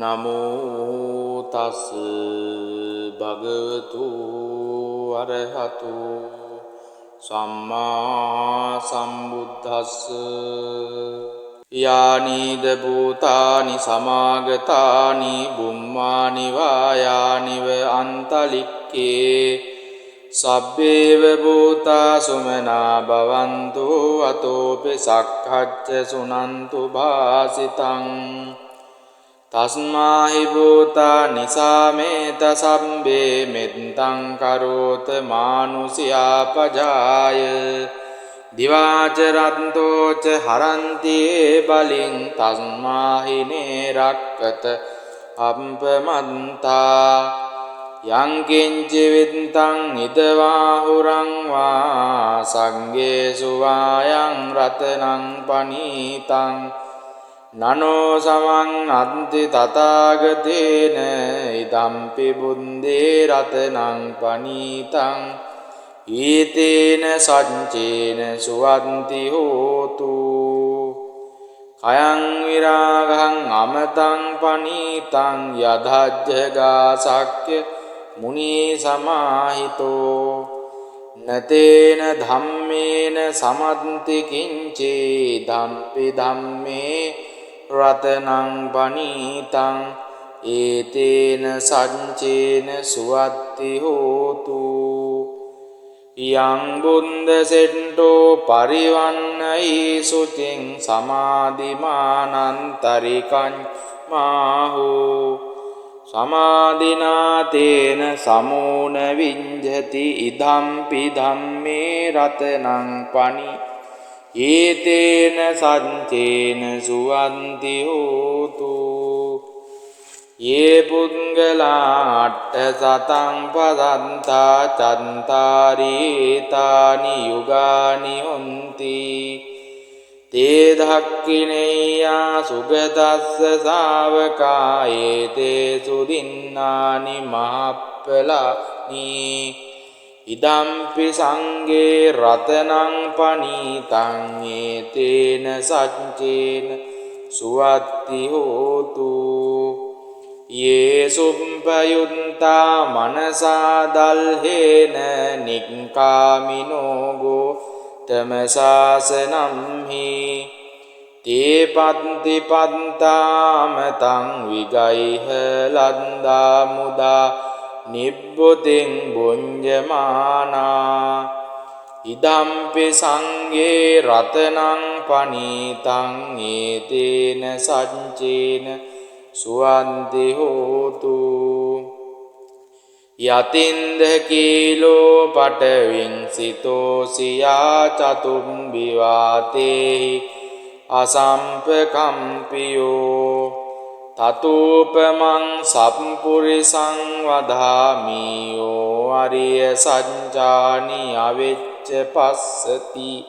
නමෝ තස් භගවතු අරහතු සම්මා සම්බුද්දස්ස යානිද භූතානි සමාගතානි බුම්මානි වායානිව අන්තලික්කේ සබ්බේව භූතා සුමනා භවන්තු අතෝපි සක්ඛච්ච සුනන්තු භාසිතං තස්මාහි භූතා නිසාමේත සම්බේ මෙත්තං කරෝත මානුසියා පජාය දිවාච රන්තෝච හරන්ති බලින් තස්මාහි නේරක්කත අප්පමන්තා යං කිංචි විත්තං ඉදවාහුරං වා සංගේසු වායං රතනං පනීතං නනෝ සමං අන්ති තථාගතේන ඉදම්පි බුද්දේ රතනං පනීතං ඊතේන සච්චේන සුවන්ති හෝතු කයං විරාගං අමතං පනීතං යදජ්ජගා සක්්‍ය මුනි සමාහිතෝ නතේන ධම්මේන සමන්ති කිංචේ ධම්පි ධම්මේ රතනං පනීතං ඒතේන සච්චේන සුවත්ති හෝතු යං බුන්ද සෙට්ටෝ පරිවන්නයි සුචින් සමාධිමානන්තරිකං මාහෝ සමාධිනාතේන සමෝන විඤ්ජති ඉදම්පි ධම්මේ රතනං පනි ඒතේන සච්චේන සුවන්ති හෝතු යේ පුද්ගලා අට්ඨ සතං පදන්තා චන්තාරීතානි යුගානි හොන්ති තේ ධක්ඛිනේයා සුගතස්ස ශාවකා ඒතේ සුදින්නානි මහප්පලානි ඉදම්පි සංගේ රතනං පනීතං ඒතේන සච්චේන සුවත්ති හෝතු යේ සුම්පයුන්තා මනසා දල්හේන නික්ඛාමිනෝ ගෝතමසාසනම්හි තේ පත්ති පත්තාමතං විගයිහ ලද්දා මුදා නිබ්බුතින් බුඤ්ජමානා ඉදම්පි සංගේ රතනං පනීතං ඒතේන සච්චේන සුවන්ති හෝතු යතින්ද කීලෝ පටවින් සිතෝසියා චතුම්බි වාතේහි අසම්පකම්පියෝ තතූපමං සම්පුරිසං වදාමියෝ අරිය සඤ්ජානි අවෙච්ච පස්සති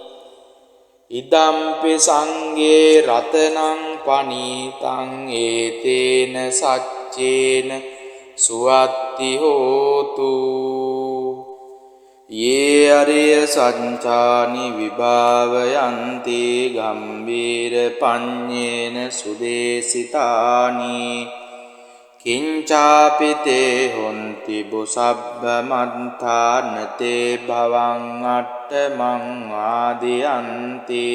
ඉදම්පි සංගේ රතනං පනීතං ඒතේන සච්චේන සුවත්ති හෝතු යේ අරිය සඤ්චානි විභාවයන්ති ගම්බීර පඤ්ඤේන සුදේසිතානි කිංචාපි තේ හොන්ති බුසබ්බ මන්තානතේ භවං අට්ඨමං ආදියන්ති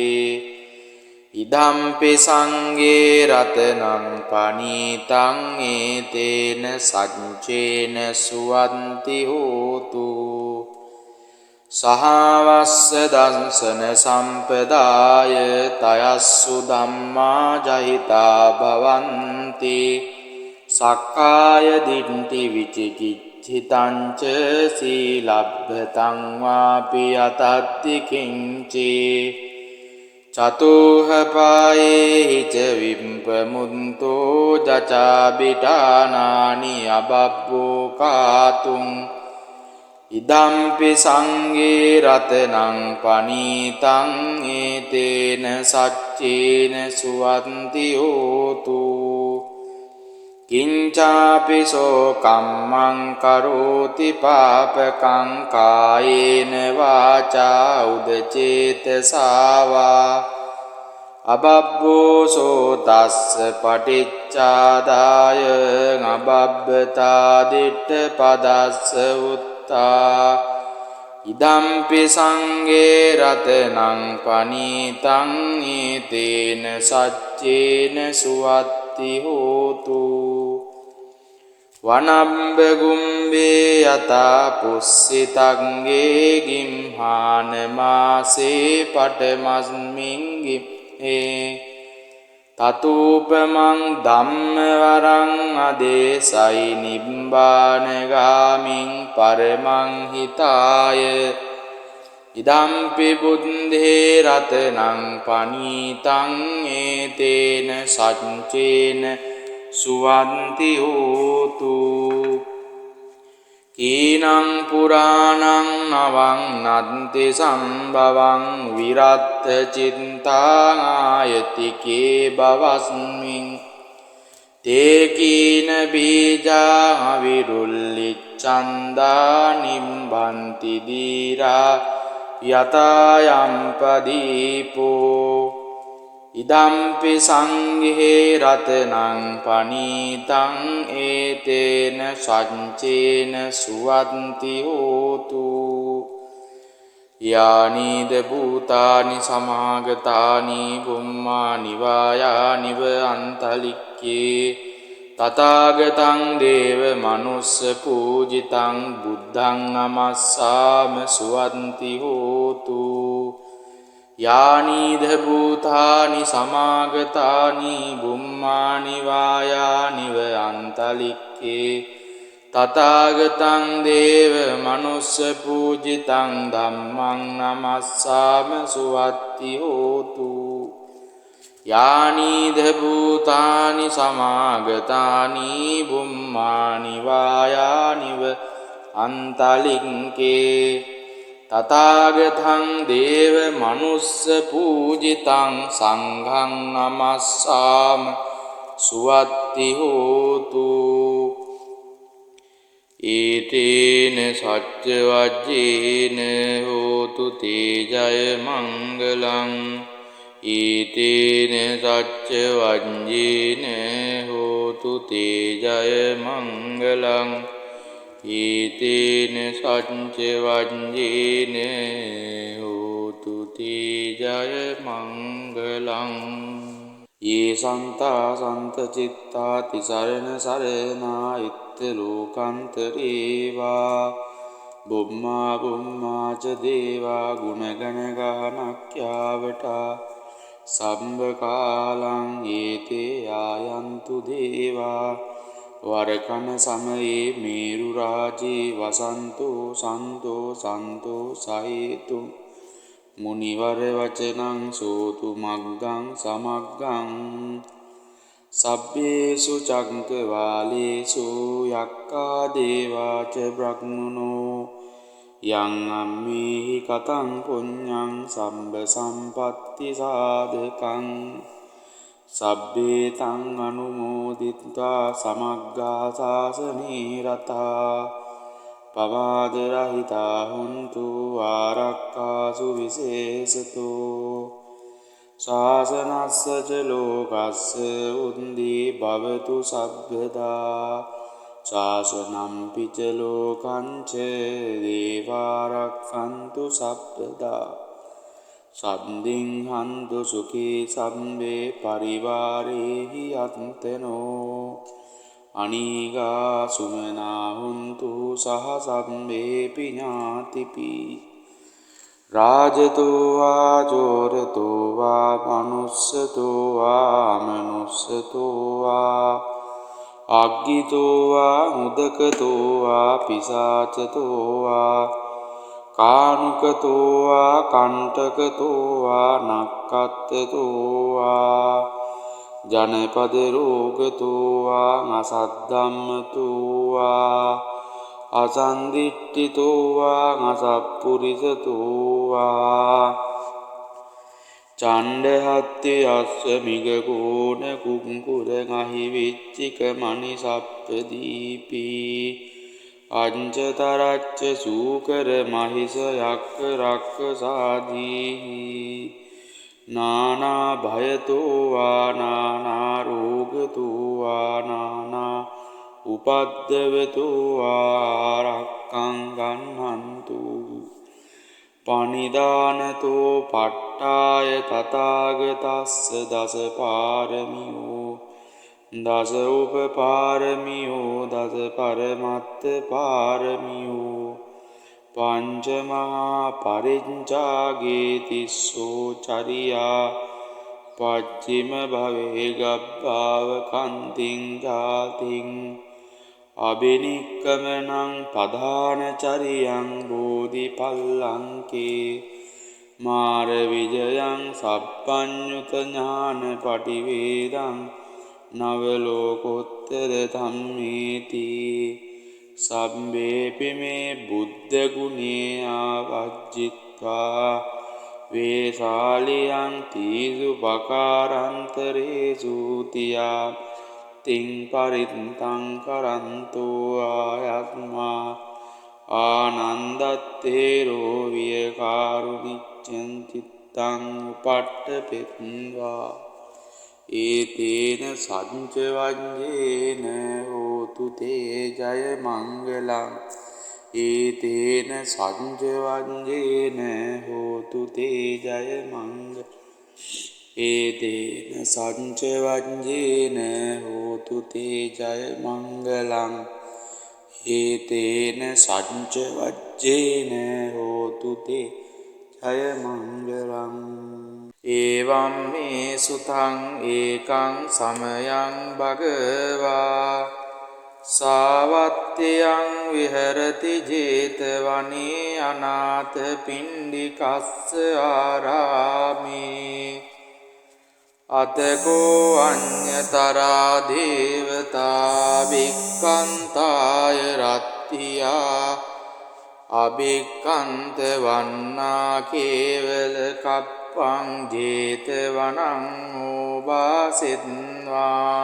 ඉදම්පි සංගේ රතනං පනීතං ඒතේන සච්චේන සුවන්ති හෝතු සහවස්ස දංසන සම්පදාය තයස්සු ධම්මා ජහිතා භවන්ති සක්කාය දිට්ඨි විචිකිච්ඡිතං ච සීලබ්බතං වාපි අතත්ති කිංචේ චතුහ පායේ ච විම්පමුන්තෝ ජචාබිටානානි අබබ්බෝ කාතුං ඉදම්පි සංගේ රතනං පනීතං ඒතේන සච්චේන සුවන්ති හෝතු කිංචාපි සෝ කම්මං කරෝති පාපකං කායේන වාචා උදචේතසාවා අබබ්බෝසෝ තස්ස පටිච්චාදාය අබබ්බතා දිට්ඨ පදස්ස උත්තා ඉදම්පි සංඝේ රතනං පනීතං ඊතේන සච්චේන සුවත්ති හෝතු වනම්බ ගුම්බේ යතා පුස්සිතංගේ ගිම්හාන මාසේ පටමස්මින් ගිම්හේ තතූපමං ධම්මවරං අදේසයි නිබ්බානගාමින් පරමං හිතාය ඉදම්පි බුද්ධේ රතනං පනීතං ඒතේන සච්චේන සුවන්ති හෝතු කීනං පුරාණං නවං නන්ති සම්භවං විරත්ත චිත්තාං ආයතිකේ බවස්මින් තේ කීන බීජා විරුල්ලිච්ඡන්දා නිම්බන්ති දීරා යතායම් පදීපෝ ඉදම්පි සංඝේ රතනං පනීතං ඒතේන සච්චේන සුවන්ති හෝතු යානිද භූතානි සමාගතානි බුම්මානි වායානිව අන්තලික්කේ තථාගතං දේව මනුස්ස පූජිතං බුද්ධං නමස්සාම සුවන්ති හෝතු යානිද භූතානි සමාගතානි බුම්මානි වායානිව අන්තලික්කේ තථාගතං දේව මනුස්ස පූජිතං ධම්මං නමස්සාම සුවත්ති හෝතු යානිද භූතානි සමාගතානි බුම්මානි වායානිව අන්තලික්කේ තථාගතං දේව මනුස්ස පූජිතං සංඝං නමස්සාම සුවත්ති හෝතු ඊතේන සච්ච වජ්ජේන හෝතු තේ ජය මංගලං ඊතේන සච්ච වජ්ජේන හෝතු තේ ජය මංගලං ඊතේන සච්ච වජ්ජේන හෝතු තේ ජය මංගලං යේ සන්තා සන්ත චිත්තා තිසරණ සරණා ඉත්ත ලෝකන්තරේවා බුම්මා බුම්මාච දේවා ගුණගණ ගානක්ඛ්‍යාවටා සම්බ කාලං ඒතේ ආයන්තු දේවා වරකන සමයේ මේරු රාජේ වසන්තෝ සන්තෝ සන්තෝ සහේතු මුනිවර වචනං සෝතු මග්ගං සමග්ගං සබ්බේසු චක්කවාලේසු යක්ඛා දේවාච බ්‍රහ්මනෝ යං අම්මේහි කතං පුඤ්ඤං සම්බ සම්පත්ති සාධකං සබ්බේ තං අනුමෝදිත්වා සමග්ගා සාසනේ රතා පවාද රහිතා හුන්තු ආරක්ඛාසු විශේෂතෝ ශාසනස්ස ච ලෝකස්ස උන්දී භවතු සබ්බදා ශාසනම් පිච ලෝකං ච දේවාරක්ඛන්තු සබ්බදා සම්දින් හන්තු සුඛී සම්බේ පරිවාරේහි අත්තනෝ අනීගා සුමනා හුන්තු සහ සම්බේපි ඥාතිපි රාජතෝ වා චෝරතෝ වා මනුස්සතෝ වා මනුස්සතෝ වා අග්ගිතෝ වා මුදකතෝ වා පිසාචතෝ වා කානුකතෝ වා කණ්ඨකතෝ වා නක්ඛත්තතෝ වා ජනපද රෝගතෝ වා අසද්ධම්මතෝ වා අසන්දිට්ඨිතෝ වා අසප්පුරිසතෝ වා චණ්ඩහත්ති අස්ස මිගකෝණ කුංකුර ගහි විච්චික මණි සප්පදීපි අංජතරච්ච සූකර මහිස යක්ක රක්ක සාදීහි නානා භයතෝ වා නානා රෝගතෝ වා නානා උපද්දවතෝ වා රක්ඛං ගන්නන්තු පනිදානතෝ පට්ඨාය තථාගතස්ස දස පාරමියෝ දස උපපාරමියෝ දස පරමත්ත පාරමියෝ පංචමහා පරිඤ්චාගේ තිස්සෝ චරියා පච්චිම භවේ ගබ්බාව කන්තිං ජාතිං අබිනික්කමනං පධාන චරියං බෝධිපල්ලංකේ මාර විජයං සප්පඤ්ඤුත ඥාන පටිවේදං නවලෝකෝත්තර ධම්මේති සම්බේපි මේ බුද්ධ ගුණේ ආවජ්ජිත්වා වේසාලියං තීසු පකාරන්තරේසු තියා තිං පරිත්තං කරන්තෝ ආයත්මා ආනන්දත්තේරෝ වියකාරුනිච්ඡං චිත්තං උපට්ඨපෙත්වා ඒතේන සංච වඤ්ඤේන හෝතු තේ ජය මංගලං ඒතේන සංච වඤ්ඤේන හෝතු තේ ජය මංගලං ඒතේන සංච වඤ්ඤේන හෝතු තේ ජය මංගලං ඒතේන සංච වජ්ජේන හෝතු තේ ජය මංගලං එවං මේ සුතං ඒකං සමයං භගවා සාවත්තියං විහෙරති ජේතවනේ අනාථ පිණ්ඩිකස්ස ආරාමේ අතකෝ අඤ්ඤතරා දේවතා වික්ඛන්තාය රත්තියා අභික්ඛන්ත වන්නා කේවල කප්පං ජේතවනං ඕවාසෙත්වා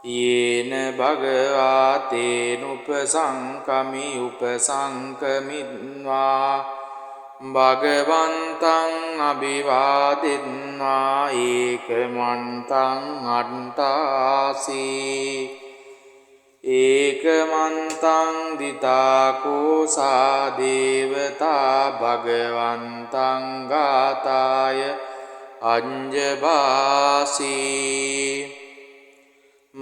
යේන භගවා තේනුපසංකමි උපසංකමිත්වා භගවන්තං අභිවාදිත්වා ඒකමන්තං අට්ඨාසී ඒකමන්තං දිතාකෝ සා දේවතා භගවන්තං ගාතාය අඤ්ජභාසී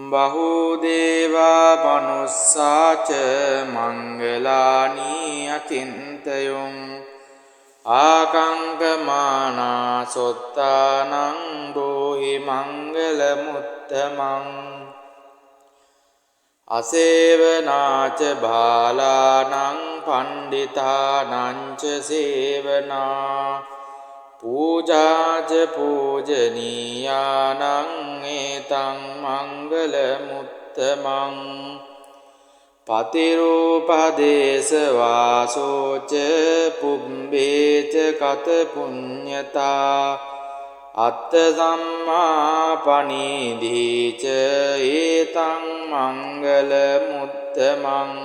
බහුදේවා මනුස්සාච මංගලානි අචින්තයොං ආකංකමානා සොත්තානං දෝහි මංගල මුත්තමං අසේවනාච බාලානං පණ්ඩිතානංච සේවනා පූජාච පූජනීයානං ඒතං මංගල මුත්තමං පතිරූපදේශ වාසෝච පුබ්බේච කත පුඤ්ඤතා අත්ථ සම්මා පනීධීච ඒතං මංගල මුත්තමං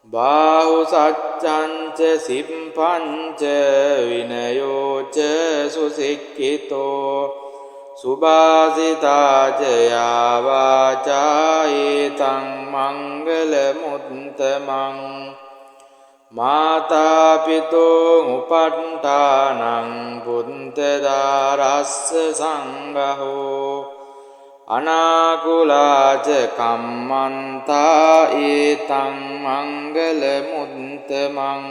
බාහු සච්ඡංච සිම්පංච විනයෝච සුසික්ඛිතෝ සුභාසිතාච යාවාචා ඒතං මංගල මුත්තමං මාතා පිතෝ උපට්ඨානං පුන්තදාරස්ස සංඝෝ අනාකුලාච කම්මන්තා ඒතං මංගල මුත්තමං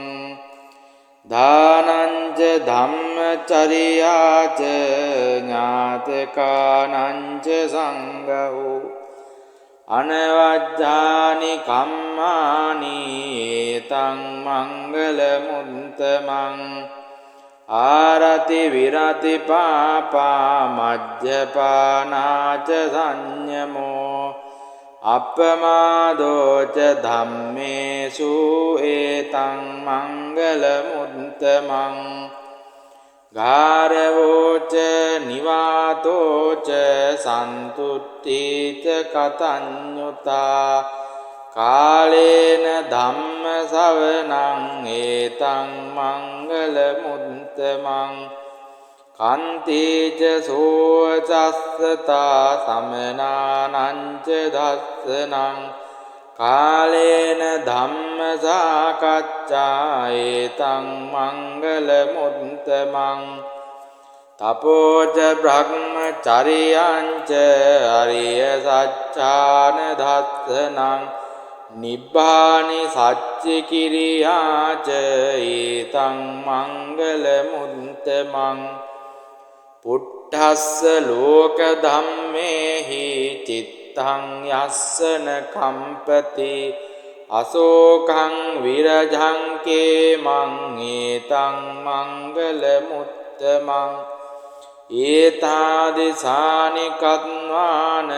දානංච ධම්මචරියාච ඥාතකානංච සංඝෝ අනවජ්ජානි කම්මානි ඒතං මංගල මුත්තමං ආරති විරති පාපා මජ්ජපානාච සංයමෝ අප්පමාදෝච ධම්මේසු ඒතං මංගල මුත්තමං ගාරවෝච නිවාතෝච සන්තුට්ඨීච කතඤ්ඤුතා කාලේන ධම්ම ශවනං ඒතං මංගල මුත්තමං කන්තේච සෝචස්සතා සමනානංච දස්සනං කාලේන ධම්ම සාකච්ඡා ඒතං මංගල මුත්තමං තපෝච බ්‍රහ්මචරියංච අරිය සච්ඡාන දස්සනං නිබ්බානි සච්චි කිරියාච ඒතං මංගල මුත්තමං පුට්ඨස්ස ලෝක ධම්මේහි චිත්තං යස්සන කම්පති අසෝකං විරජං කේමං ඒතං මංගල මුත්තමං ඒතාදිසානි කත්වාන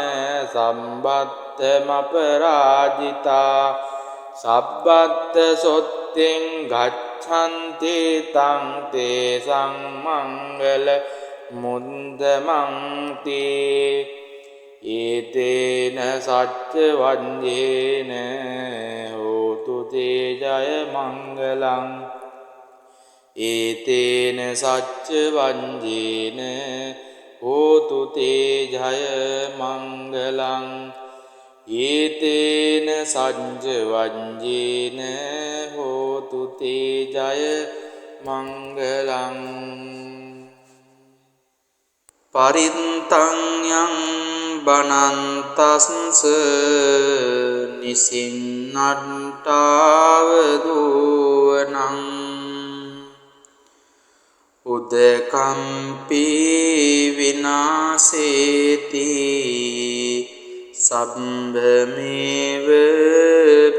සම්බත්තමපරාජිතා සබ්බත්ත සොත්තෙන් ගච්ඡන්ති තං තේසං මංගල මුද්දමන්ති ඒතේන සච්ච වඤ්ඤේන හෝතු තේ ජය මංගලං ඒතේන සච්ච වඤ්ඤේන හෝතු තේ ජය මංගලං ඒතේන සච්ච වඤ්ඤේන හෝතු තේ ජය මංගලං පරිත්තං යං බනන්තස්ස නිසින්නට්ඨාව දුවනං උදකම්පි විනාසේති සම්භමේව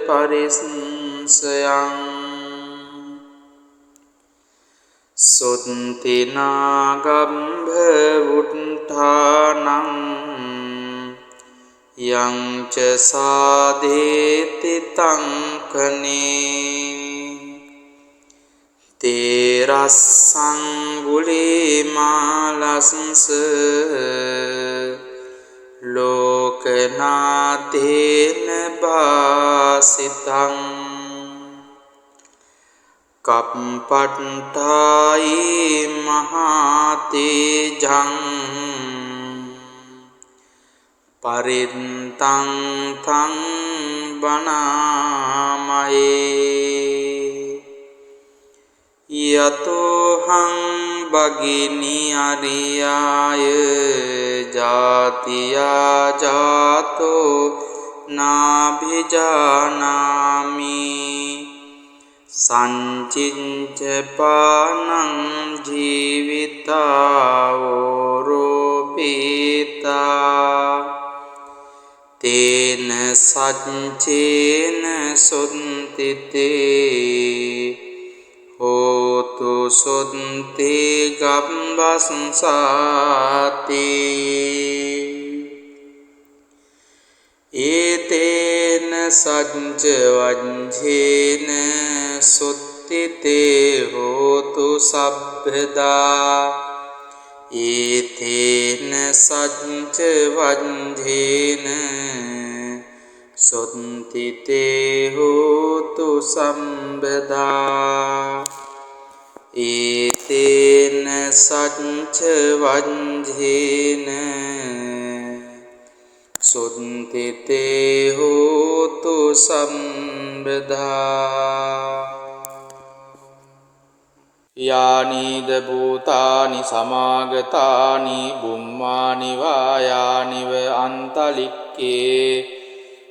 පරිස්සයං සොත්තිනාගම්භ උට්ඨානං යං ච සාදේති තං කනේ තේරස්සං ගුලිමාලස්ස ලෝකනාතේන භාසිතං කප්පට්ඨායි මහතේජං පරිත්තං තං බණාමයේ යතෝහං භගිනි අරියාය ජාතියා ජාතෝ නාභිජානාමි සංචින්ච පානං ජීවිතාවෝරෝපීතා තේන සච්චේන සොන්තිතේ හෝතු සොන්තේ ගම්බස්සාති ඒතේන සච්ච වඤ්ඤේන සුත්තිතේ හෝතු සබ්බදා ඒතේන සච්ච වඤ්ඤේන සුත්තිතේ හෝතු සම්බදා ඒතේන සච්ච වඤ්ඤේන සුත්තිතේ හෝතු සම්බදා යානිද භූතානි සමාගතානි බුම්මානි වායානිව අන්තලික්කේ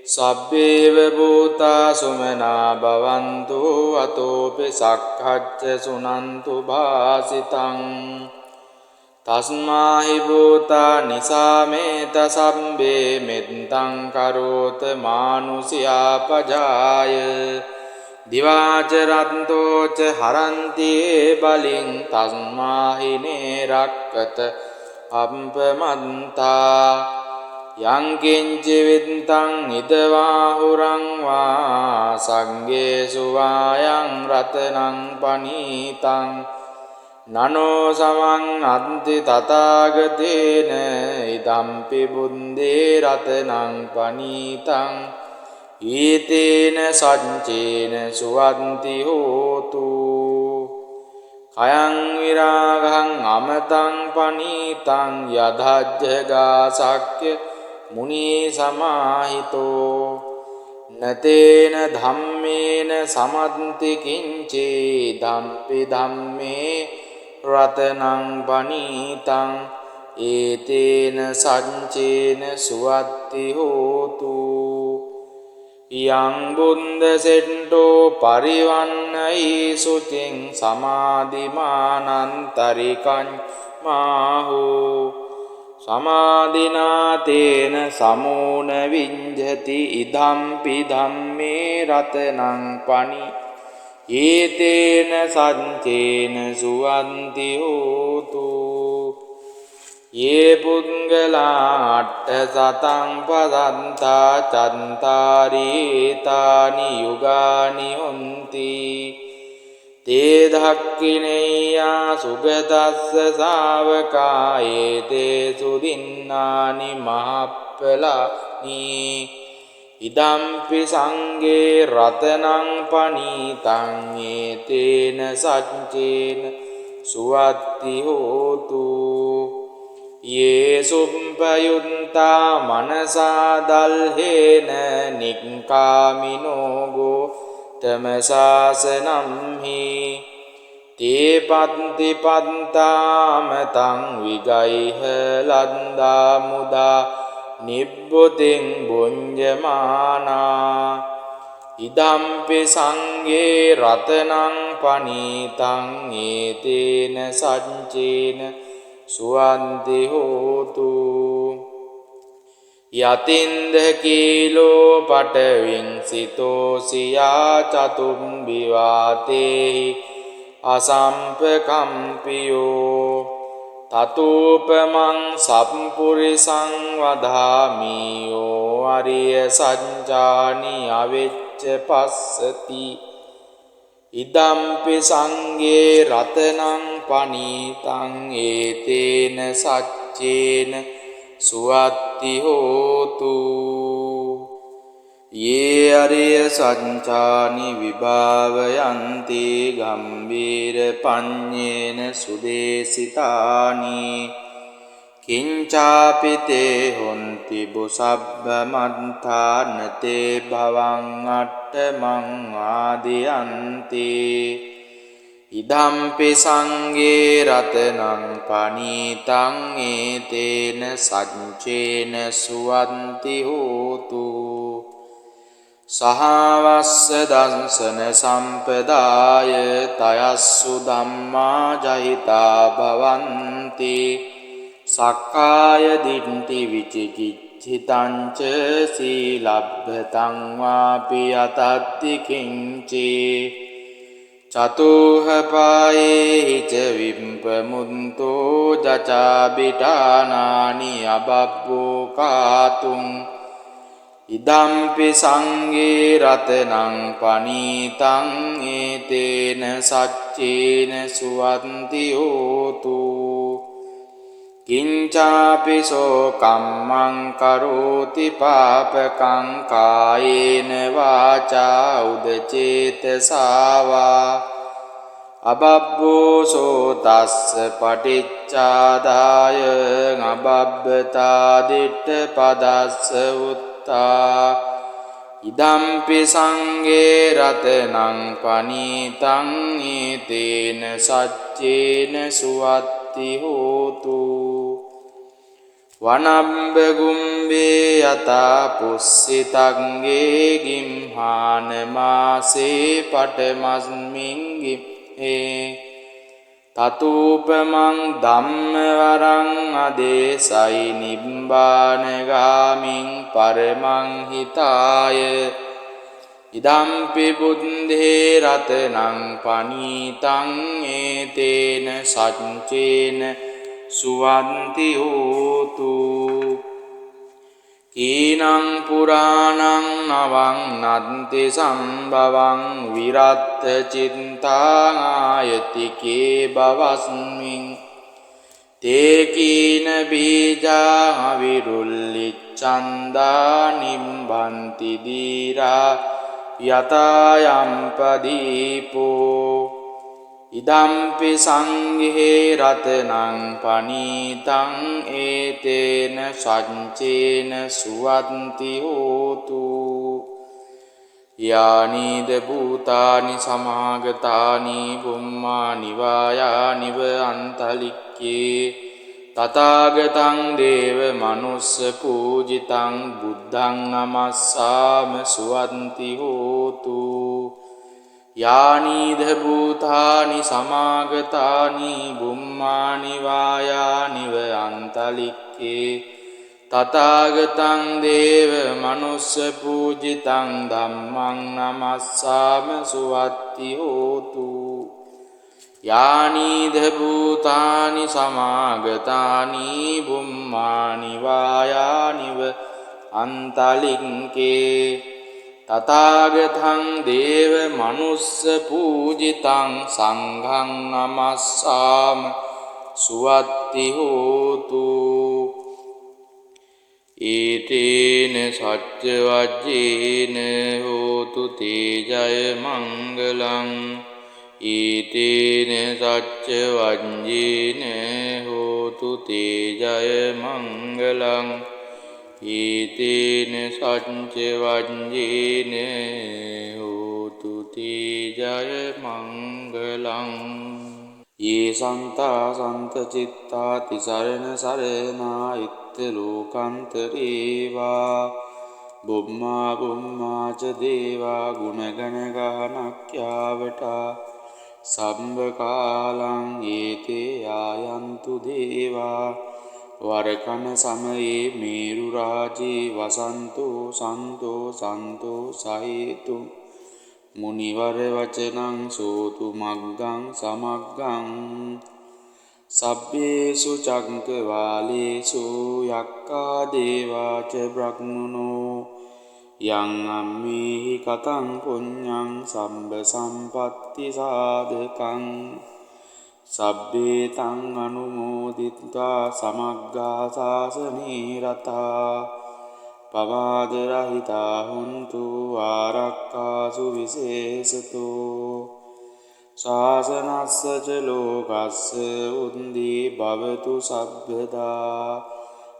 සබ්බේව භූතා සුමනා භවන්තු අතෝපි සක්ඛච්ච සුනන්තු භාසිතං තස්මාහි භූතා නිසාමේත සම්බේ මෙත්තං කරෝත මානුසියා පජාය දිවාච රන්තෝච හරන්ති බලින් තස්මාහිනේ රක්කත අප්පමන්තා යං කිංචි විත්තං ඉදවාහුරං වා සංගේසු වායං රතනං පනීතං නනෝ සමං අන්ති තථාගතේන ඉදම්පි බුද්දේ රතනං පනීතං ඊතේන සච්චේන සුවන්ති හෝතු අයං විරාගං අමතං පනීතං යදජ්ජගා සක්්‍ය මුනි සමාහිතෝ නතේන ධම්මේන සමන්ති කිංචේ ධම්පි ධම්මේ රතනං පනීතං ඒතේන සංචේන සුවත්ති හෝතු යං බුන්ද සෙට්ටෝ පරිවන්නයි සුචින් සමාධිමානන්තරිකං මාහෝ සමාධිනාතේන සමෝන විඤ්ජති ඉදම්පි ධම්මේ රතනං පනි ඒතේන සංචේන සුවන්ති හෝතු ये පුද්ගලා අට්ඨ සතං පදන්තා චන්තාරීතානි යුගානි හොන්ති තේ ධක්ඛිනේයා සුගතස්ස ශාවකා ඒතේ සුදින්නානි මහප්පලානි ඉදම්පි සංඝේ රතනං පනීතං ඒතේන සච්චේන සුවත්ති හෝතු ये सुम्पयुन्ता मनसा दल्हेन निक्कामिनो गोतमशासनं हि ते पन्ति पन्तामतं विगैः लन्दा मुदा निब्बुतिं भुञ्जमाना इदम्पि संगे रत्नं पनीतं एतेन सञ्चेन සුවන්ති හෝතු යතින්ද කීලෝ පටවින් සිතෝසියා චතුම්බි වාතේහි අසම්පකම්පියෝ තතූපමං සම්පුරිසං වදාමියෝ අරිය සංජානි අවෙච්ච පස්සති ඉදම්පි සංගේ රතනං පනීතං ඒතේන සච්චේන සුවත්ති හෝතු යේ අරිය සංචානි විභාවයන්ති ගම්බීර පඤ්ඤේන සුදේසිතානි කිංචාපිතේ හොන්ති බුසබ්බ මන්තානතේ භවං අට්ඨමං ආදියන්ති ඉදම්පි සංගේ රතනං පනීතං ඒතේන සංචේන සුවන්ති හෝතු සහවස්ස දංසන සම්පදාය තයස්සු ධම්මා ජහිතා භවන්ති සක්කාය දිට්ඨි විචිකිච්ඡිතං ච සීලබ්බතං වාපි අතත්ති කිංචේ චතුහ පායේ ච විම්පමුන්තෝ ජචාබිටානානි අබබ්බෝ කාතුං ඉදම්පි සංගේ රතනං පනීතං ඒතේන සච්චේන සුවන්ති හෝතු කිංචාපිසෝ කම්මං කරෝති පාපකං කායේන වාචා උදචේතසාවා අබබ්බෝසෝ තස්ස පටිච්චාදාය අබබ්බතා දිට්ඨ පදස්ස උත්තා ඉදම්පි සංගේ රතනං පනීතං ඒතේන සච්චේන සුවත්ති හෝතු වනම්බ ගුම්බේ යතා පුස්සිතංගේ ගිම්හාන මාසේ පටමස්මින් ගිම්හේ තතූපමං ධම්ම වරං අදේසයි නිබ්බානගාමින් පරමං හිතාය ඉදම්පි බුද්ධේ රතනං පනීතං ඒතේන සච්චේන සුවන්ති හෝතු කීනං පුරාණං නවං නන්ති සම්භවං විරත්ත චින්තායතිකේ බවස්මින් තේ කීන බීජා විරුල්ලිච්ඡන්දා නිම්බන්ති දීරා යතායම්පදීපෝ ඉදම්පි සංඝේ රතනං පනීතං ඒතේන සච්චේන සුවන්ති හෝතු යානීද භූතානි සමාගතානි බුම්මානි වායානිව අන්තලික්කේ තථාගතං දේව මනුස්ස පූජිතං බුද්ධං නමස්සාම සුවන්ති හෝතු යානීද භූතානි සමාගතානි බුම්මානි වායානිව අන්තලික්කේ තථාගතං දේව මනුස්ස පූජිතං ධම්මං නමස්සාම සුවත්ති හෝතු යානීද භූතානි සමාගතානි බුම්මානි වායානිව අන්තලික්කේ තථාගතං දේව මනුස්ස පූජිතං සංඝං නමස්සාම සුවත්ති හෝතු ඒතේන සච්ච වජ්ජේන හෝතු තේ ජය මංගලං ඒතේන සච්ච වජ්ජේන හෝතු තේ ජය මංගලං ඒතේන සච්ච වජ්ජේන හෝතු තේ ජය මංගලං යේ සන්තා සන්ත චිත්තා තිසරණ සරණා ඉත්ත ලෝකන්තරේවා බුම්මා බුම්මා ච දේවා ගුණගණ ගානක්ඛ්‍යාවටා සම්බ කාලං ඒතේ ආයන්තු දේවා වරකන සමයේ මේරු රාජේ වසන්තෝ සන්තෝ සන්තෝ සහේතු මුනිවර වචනං සෝතු මග්ගං සමග්ගං සබ්බේසු චක්කවාලේසු යක්ඛා දේවා ච බ්‍රහ්මනෝ යං අම්මේහි කතං පුඤ්ඤං සම්බ සම්පත්ති සාධකං සබ්බේ තං අනුමෝදිත්වා සමග්ගා සාසනේ රතා පවාද රහිතා හුන්තු ආරක්ඛාසු විශේෂතෝ ශාසනස්ස ච ලෝකස්ස උන්දී භවතු සබ්බදා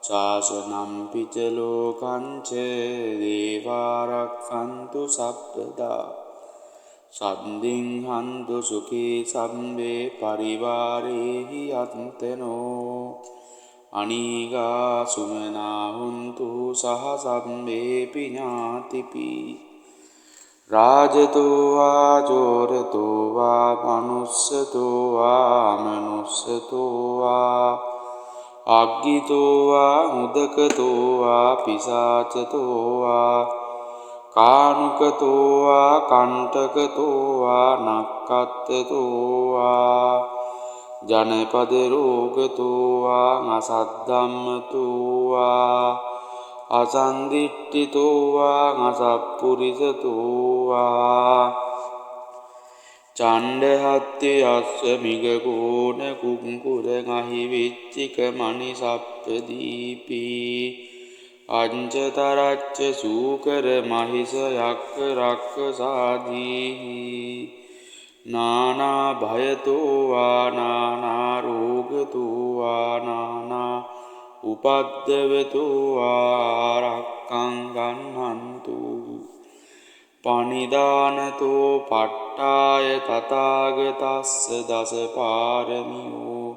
ශාසනම් පිච ලෝකං ච දේවාරක්ඛන්තු සබ්බදා සම්දින් හන්තු සුඛී සම්බේ පරිවාරේහි අත්තනෝ අනීගා සුමනා හුන්තු සහ සම්බේපි ඥාතිපි රාජතෝ වා චෝරතෝ වා මනුස්සතෝ වා මනුස්සතෝ වා අග්ගිතෝ වා මුදකතෝ වා පිසාචතෝ වා කානුකතෝ වා කණ්ඨකතෝ වා නක්ඛත්තතෝ වා ජනපද රෝගතෝ වා අසද්ධම්මතෝ වා අසන්දිට්ඨිතෝ වා අසප්පුරිසතෝ වා චණ්ඩහත්ති අස්ස මිගකෝණ කුංකුර ගහි විච්චික මණි සප්පදීපි අංජතරච්ච සූකර මහිස යක්ක රක්ක සාදීහි නානා භයතෝ වා නානා රෝගතෝ වා නානා උපද්දවතෝ ආරක්ඛං ගන්නන්තු පනිදානතෝ පට්ඨාය තථාගතස්ස දස පාරමියෝ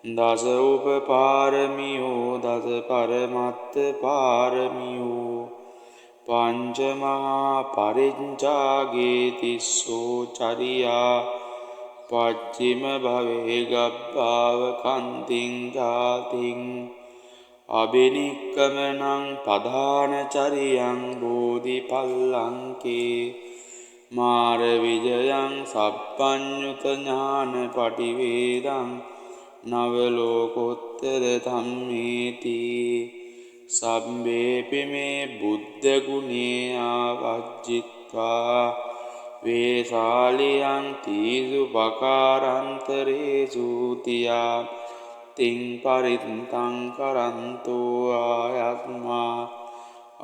දස උපපාරමියෝ දස පරමත්ත පාරමියෝ පංච මහා පරිඤ්චාගේ තිස්සෝ චරියා පච්චිම භවේ ගබ්බාව කන්තිං ජාතිං අබිනික්කමනං පධාන චරියං බෝධිපල්ලංකේ මාර විජයං සප්පඤ්ඤුත ඥාන පටිවේදං නවලෝකෝත්තර ධම්මේති සම්බේපි මේ බුද්ධ ගුණේ ආවජ්ජිත්වා වේසාලියං තීසු පකාරන්තරේසු තියා තින් පරිත්තං කරන්තෝ ආයත්මා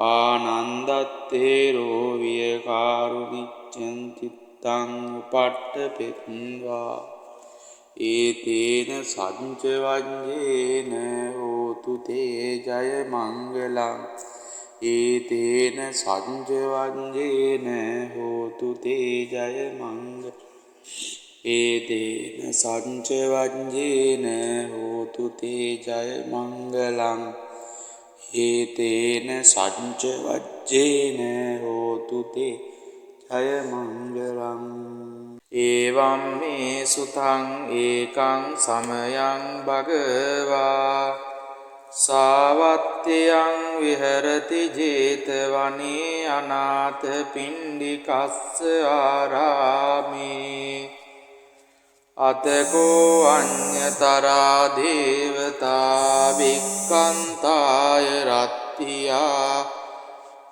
ආනන්දත්තේරෝ විය කාරුණිච්ඡන් චිත්ත චිත්තං උපට්ඨපෙත්වා ඒතේන සච්ච වජ්ජේන හෝතු තේ ජය මංගලං ඒතේන සච්ච වජ්ජේන හෝතු තේ ජය මංගලං ඒතේන සච්ච වජ්ජේන හෝතු තේ ජය මංගලං ඒතේන සච්ච වජ්ජේන හෝතු තේ ජය මංගලං ඒවම් මේ සුතං ඒකං සමයං භගවා සාවත්තියං විහෙරති ජේතවනේ අනාථ පිණ්ඩිකස්ස ආරාමේ අතකෝ අඤ්ඤතරා දේවතා වික්ඛන්තාය රත්තියා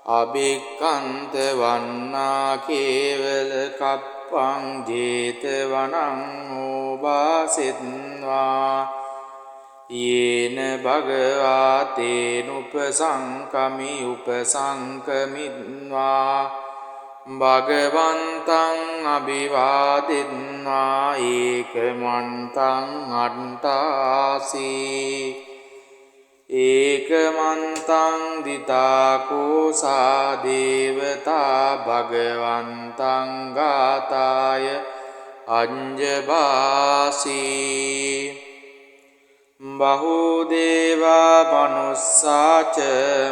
අභික්ඛන්ත වන්නා කේවල කප්පං ජේතවනං ඕවාසෙත්වා යේන භගවා තේනුපසංකමි උපසංකමිත්වා භගවන්තං අභිවාදෙත්වා ඒකමන්තං අට්ඨාසී ඒකමන්තං දිතාකෝසා දේවතා භගවන්තං ගාතාය අඤ්ජභාසී බහුදේවා මනුස්සාච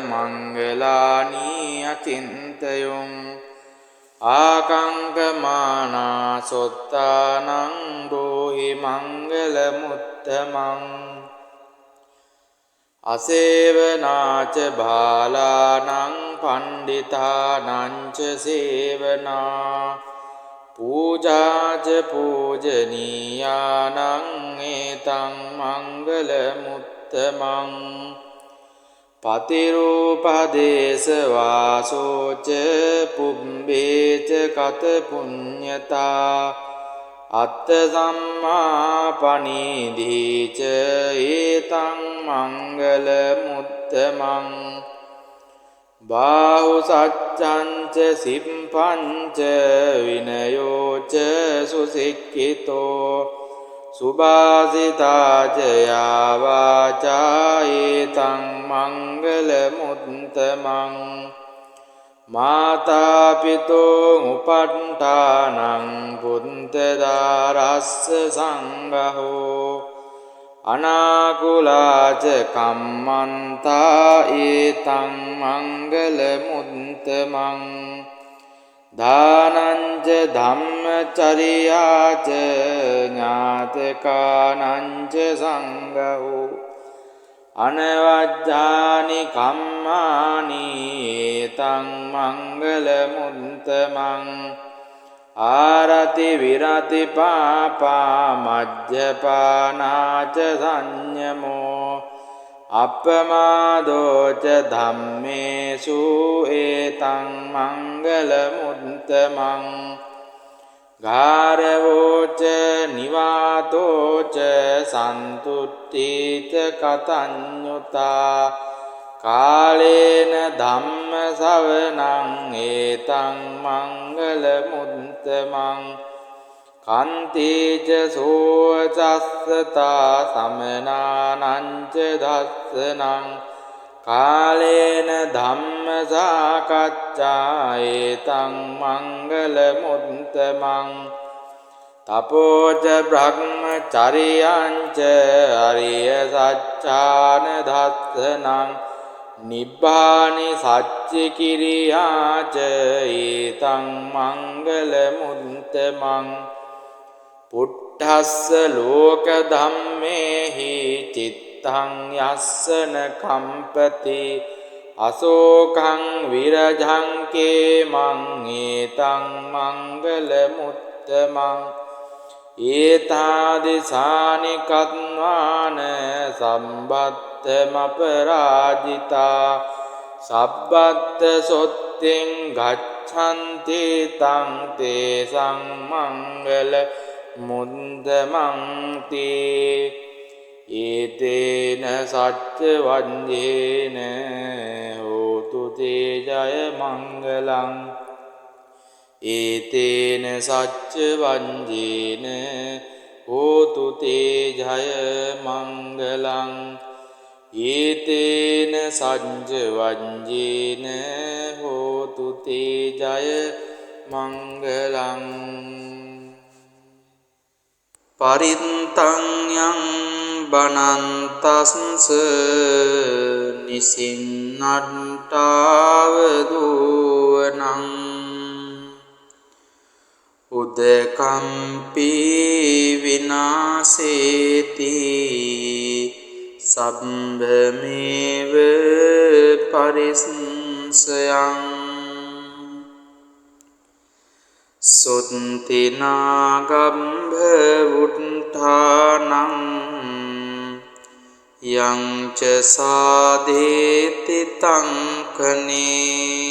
මංගලානි අචින්තයොං ආකංකමානා සොත්තානං රෝහි මංගල මුත්තමං අසේවනාච බාලානං පණ්ඩිතානංච සේවනා පූජාච පූජනීයානං ඒතං මංගල මුත්තමං පතිරූපදේශ වාසෝච පුබ්බේච කත පුඤ්ඤතා අත්ථ සම්මා පනීධීච ඒතං මංගල මුත්තමං බාහු සච්ඡංච සිම්පංච විනයෝච සුසික්ඛිතෝ සුභාසිතාච යාවාචා ඒතං මංගල මුත්තමං මාතා පිතෝ උපට්ඨානං පුන්තදාරස්ස සංඝෝ අනාකුලාච කම්මන්තා ඒතං මංගල මුත්තමං දානංච ධම්මචරියාච ඥාතකානංච සංඝෝ අනවජ්ජානි කම්මානි ඒතං මංගල මුත්තමං ආරති විරති පාපා මජ්ජපානාච සංයමෝ අප්පමාදෝච ධම්මේසු ඒතං මංගල මුත්තමං ගාරවෝච නිවාතෝච සන්තුට්ඨීත කතඤ්ඤුතා කාලේන ධම්ම ශවනං ඒතං මංගල මුත්තමං කන්තේච සෝචස්සතා සමනානංච දස්සනං කාලේන ධම්ම සාකච්ඡා ඒතං මංගල මුත්තමං තපෝච බ්‍රහ්මචරියංච අරිය සච්ඡාන දස්සනං නිබ්බානි සච්චි කිරියාච ඒතං මංගල මුත්තමං පුට්ඨස්ස ලෝක ධම්මේහි චිත්තං යස්සන කම්පති අසෝකං විරජං කේමං ඒතං මංගල මුත්තමං ඒතාදිසානි කත්වාන සම්බත්තමපරාජිතා සබ්බත්ත සොත්තෙන් ගච්ඡන්ති තං තේසං මංගල මුද්දමන්ති ඒතේන සච්ච වඤ්ඤේන හෝතු තේ ජය මංගලං ඒතේන සච්ච වංජේන හෝතු තේ ජය මංගලං ඒතේන සච්ච වංජේන හෝතු තේ ජය මංගලං පරිත්තං යං බනන්තස්ස නිසින්නට්ඨාව දුවනං උදකම්පි විනාසේති සම්භමේව පරිස්සයං සොත්තිනාගම්භ උට්ඨානං යං ච සාදේති තංකනේ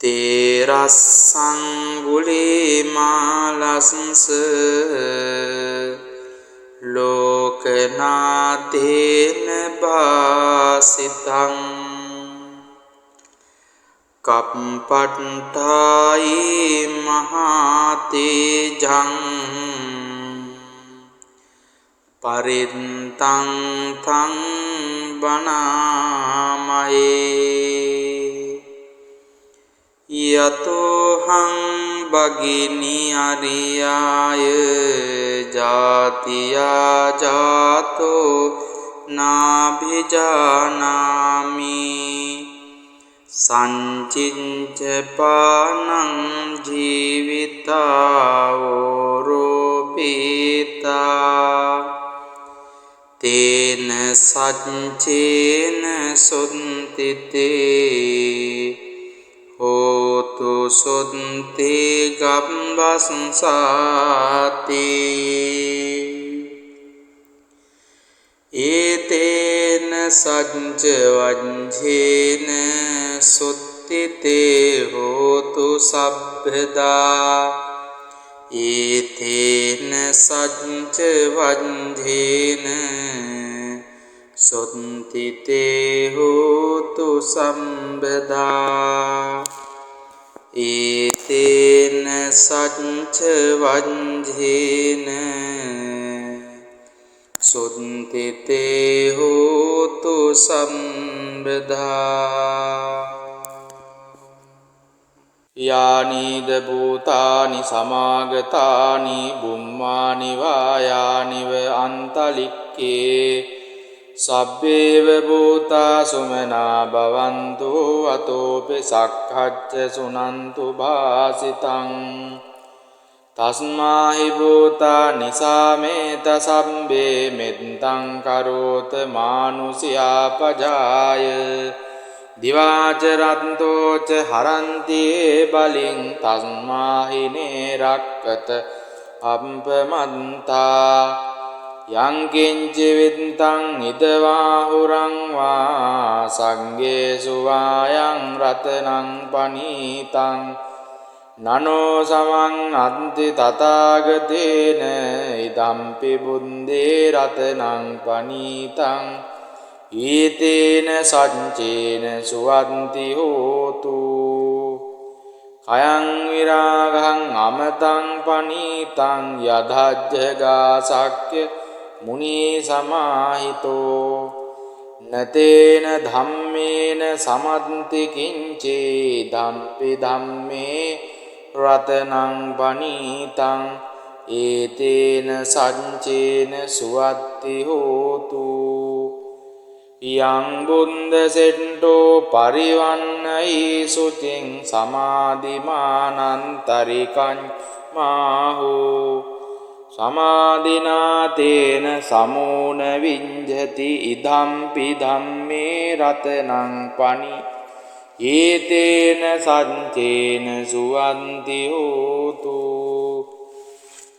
තේරස්සං ගුලිමාලස්ස ලෝකනාතේන භාසිතං කප්පට්ඨායි මහතේජං පරිත්තං තං බණාමයේ යතෝහං භගිනි අරියාය ජාතියා ජාතෝ නාභිජානාමි සංචින්ච පානං ජීවිතාවෝරෝපීතා තේන සච්චේන සොන්තිතේ හෝතු සොන්තේ ගම්බස්සාති ඒතේන සච්ච වංජේන සුත්තිතේ හෝතු සබ්බදා ඒතේන සච්ච වංජේන සුත්තිතේ හෝතු සම්බදා ඒතේන සච්ච වංජේන සුත්තිතේ හෝතු සම්බදා යානිද භූතානි සමාගතානි බුම්මානි වායානිව අන්තලික්කේ සබ්බේව භූතා සුමනා භවන්තු අතෝපි සක්ඛච්ච සුනන්තු භාසිතං තස්මාහි භූතා නිසාමේත සම්බේ මෙත්තං කරෝත මානුසියා පජාය දිවාච රන්තෝච හරන්තියේ බලෙන් තස්මාහිනේ රක්කත අප්පමන්තා යංකින්ච විත්තං ඉදවාහුරං වා සංගේසු වායං රතනං පනීතං නනෝ සමං අන්ති තථාගතේන ඉදම්පි බුද්දේ රතනං පනීතං ඊතේන සච්චේන සුවන්ති හෝතු කයං විරාගං අමතං පනීතං යදජ්ජගා සක්්‍ය මුනි සමාහිතෝ නතේන ධම්මේන සමන්ති කිංචේ ධම්පි ධම්මේ රතනං පනීතං ඒතේන සච්චේන සුවත්ති හෝතු යං බුන්ද සෙට්ටෝ පරිවන්නයි සුචින් සමාධිමානන්තරිකං මාහෝ සමාධිනාතේන සමෝන විඤ්ජති ඉදම්පි ධම්මේ රතනං පනි ඒතේන සච්චේන සුවන්ති හෝතු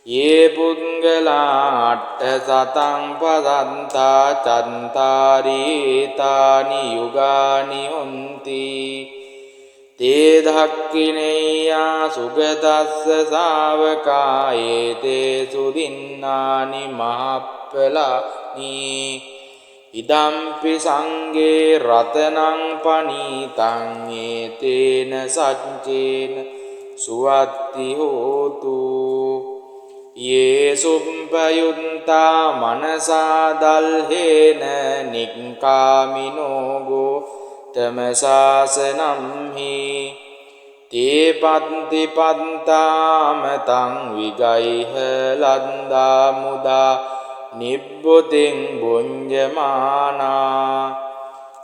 යේ පුද්ගලා අට්ඨ සතං පදන්තා චන්තාරීතානි යුගානි හොන්ති තේ ධක්ඛිනේයා සුගතස්ස ශාවකා ඒතේ සුදින්නානි මහප්පලානි ඉදම්පි සංඝේ රතනං පනීතං ඒතේන සච්චේන සුවත්ති හෝතු යේ සුප්පයුත්තා මනසා දල්හේන නික්ඛාමිනෝ ගෝතමසාසනම්හි තේ පත්ති පත්තාම තං විගයිහ ලද්දා මුදා නිබ්බුතින් බුඤ්ජමානා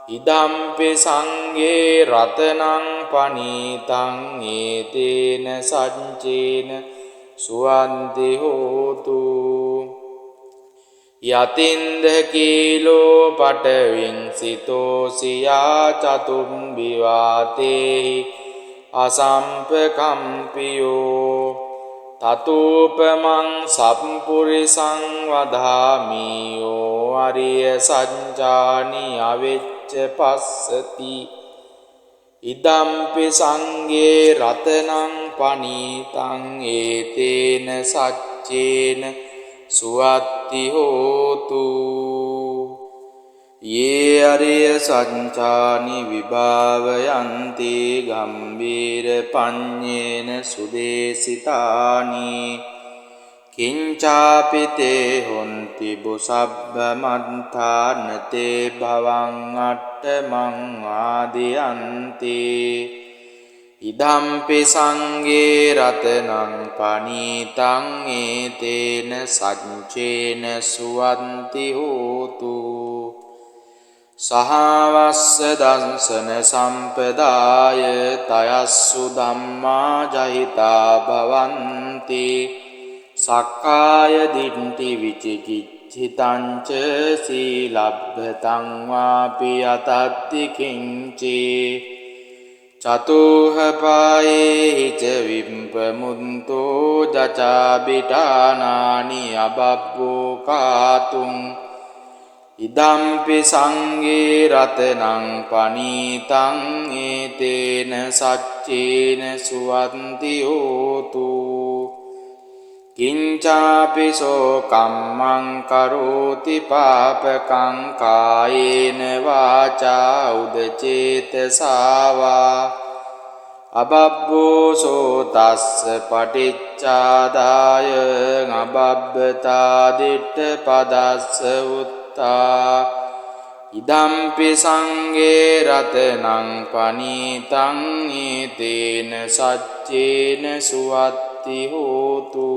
ඉදම්පි සංඝේ රතනං පනීතං ඒතේන සච්චේන සුවන්ති හෝතු යතින්ද කීලෝ පටවින් සිතෝ සියා චතුම්බි වාතේහි අසම්පකම්පියෝ තතූපමං සම්පුරිසං වදාමියෝ අරිය සඤ්ජානි අවෙච්ච පස්සති ඉදම්පි සංඝේ රතනං පනීතං ඒතේන සච්චේන සුවත්ති හෝතු යේ අරිය සඤ්ජානි විභාවයන්ති ගම්බීර පඤ්ඤේන සුදේසිතානි කිංචාපි තේ හොන්ති බුසබ්බ මන්තානතේ භවං අට්ඨමං ආදියන්ති ඉදම්පි සංඝේ රතනං පනීතං ඒතේන සච්චේන සුවන්ති හෝතු සහවස්ස දංසන සම්පදාය තයස්සු ධම්මා ජහිතා භවಂತಿ සක්කාය දිට්ඨි විචිකිච්ඡිතං ච සීලබ්බතං වාපි අතත්ති කිංචේ චතුහ පායේ ච විම්පමුන්තෝ ජචා බිඨානානි අබබ්බෝ කාතුං ඉදම්පි සංඝේ රතනං පනීතං ඒතේන සච්චේන සුවන්ති හෝතු කිංචාපි සෝ කම්මං කරෝති පාපකං කායේන වාචා උදචේතසාවා අබබ්බෝ සෝ තස්ස පටිච්චාදාය අබබ්බතා දිට්ඨ පදස්ස ඉදම්පි සංඝේ රතනං පනීතං ඒතේන සච්චේන සුවත්ති හෝතු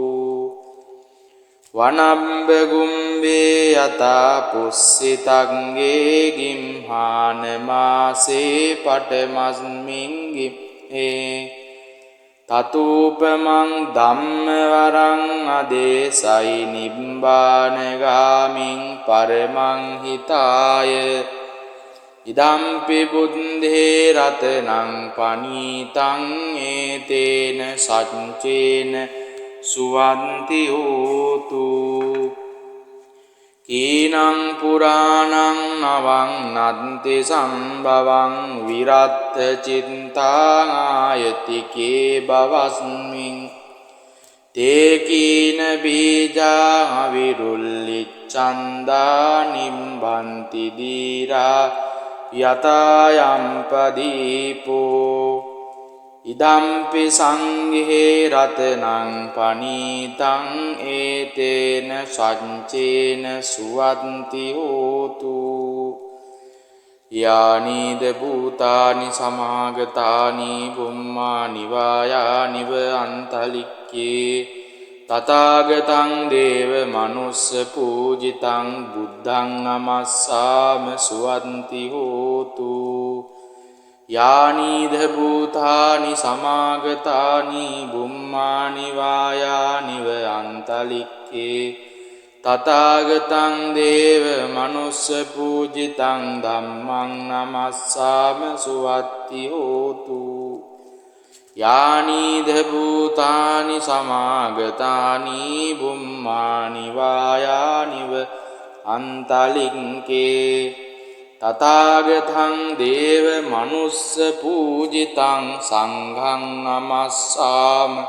වනම්බ ගුම්බේ යතා පුස්සිතංගේ ගිම්හාන මාසේ පටමස්මින් ගිම්හේ තතූපමං ධම්ම වරං අදේසයි නිබ්බානගාමින් පරමං හිතාය ඉදම්පි බුද්ධේ රතනං පනීතං ඒතේන සච්චේන සුවන්ති හෝතු කීනං පුරාණං නවං නන්ති සම්භවං විරත්ත චිත්තායතිකේ බවස්මින් තේ කීන බීජා විරුල්ලිච්ඡන්දා නිම්බන්ති දීරා යතයම් පදීපෝ ඉදම්පි සංඝේ රතනං පනීතං ඒතේන සච්චේන සුවන්ති හෝතු යානිද භූතානි සමාගතානි බුම්මානි වායානිව අන්තලික්කේ තථාගතං දේව මනුස්ස පූජිතං බුද්ධං නමස්සාම සුවන්ති හෝතු යානිද භූතානි සමාගතානි බුම්මානි වායානිව අන්තලික්කේ තථාගතං දේව මනුස්ස පූජිතං ධම්මං නමස්සාම සුවත්ති හෝතු යානිද භූතානි සමාගතානි බුම්මානි වායානිව අන්තලික්කේ තථාගතං දේව මනුස්ස පූජිතං සංඝං නමස්සාම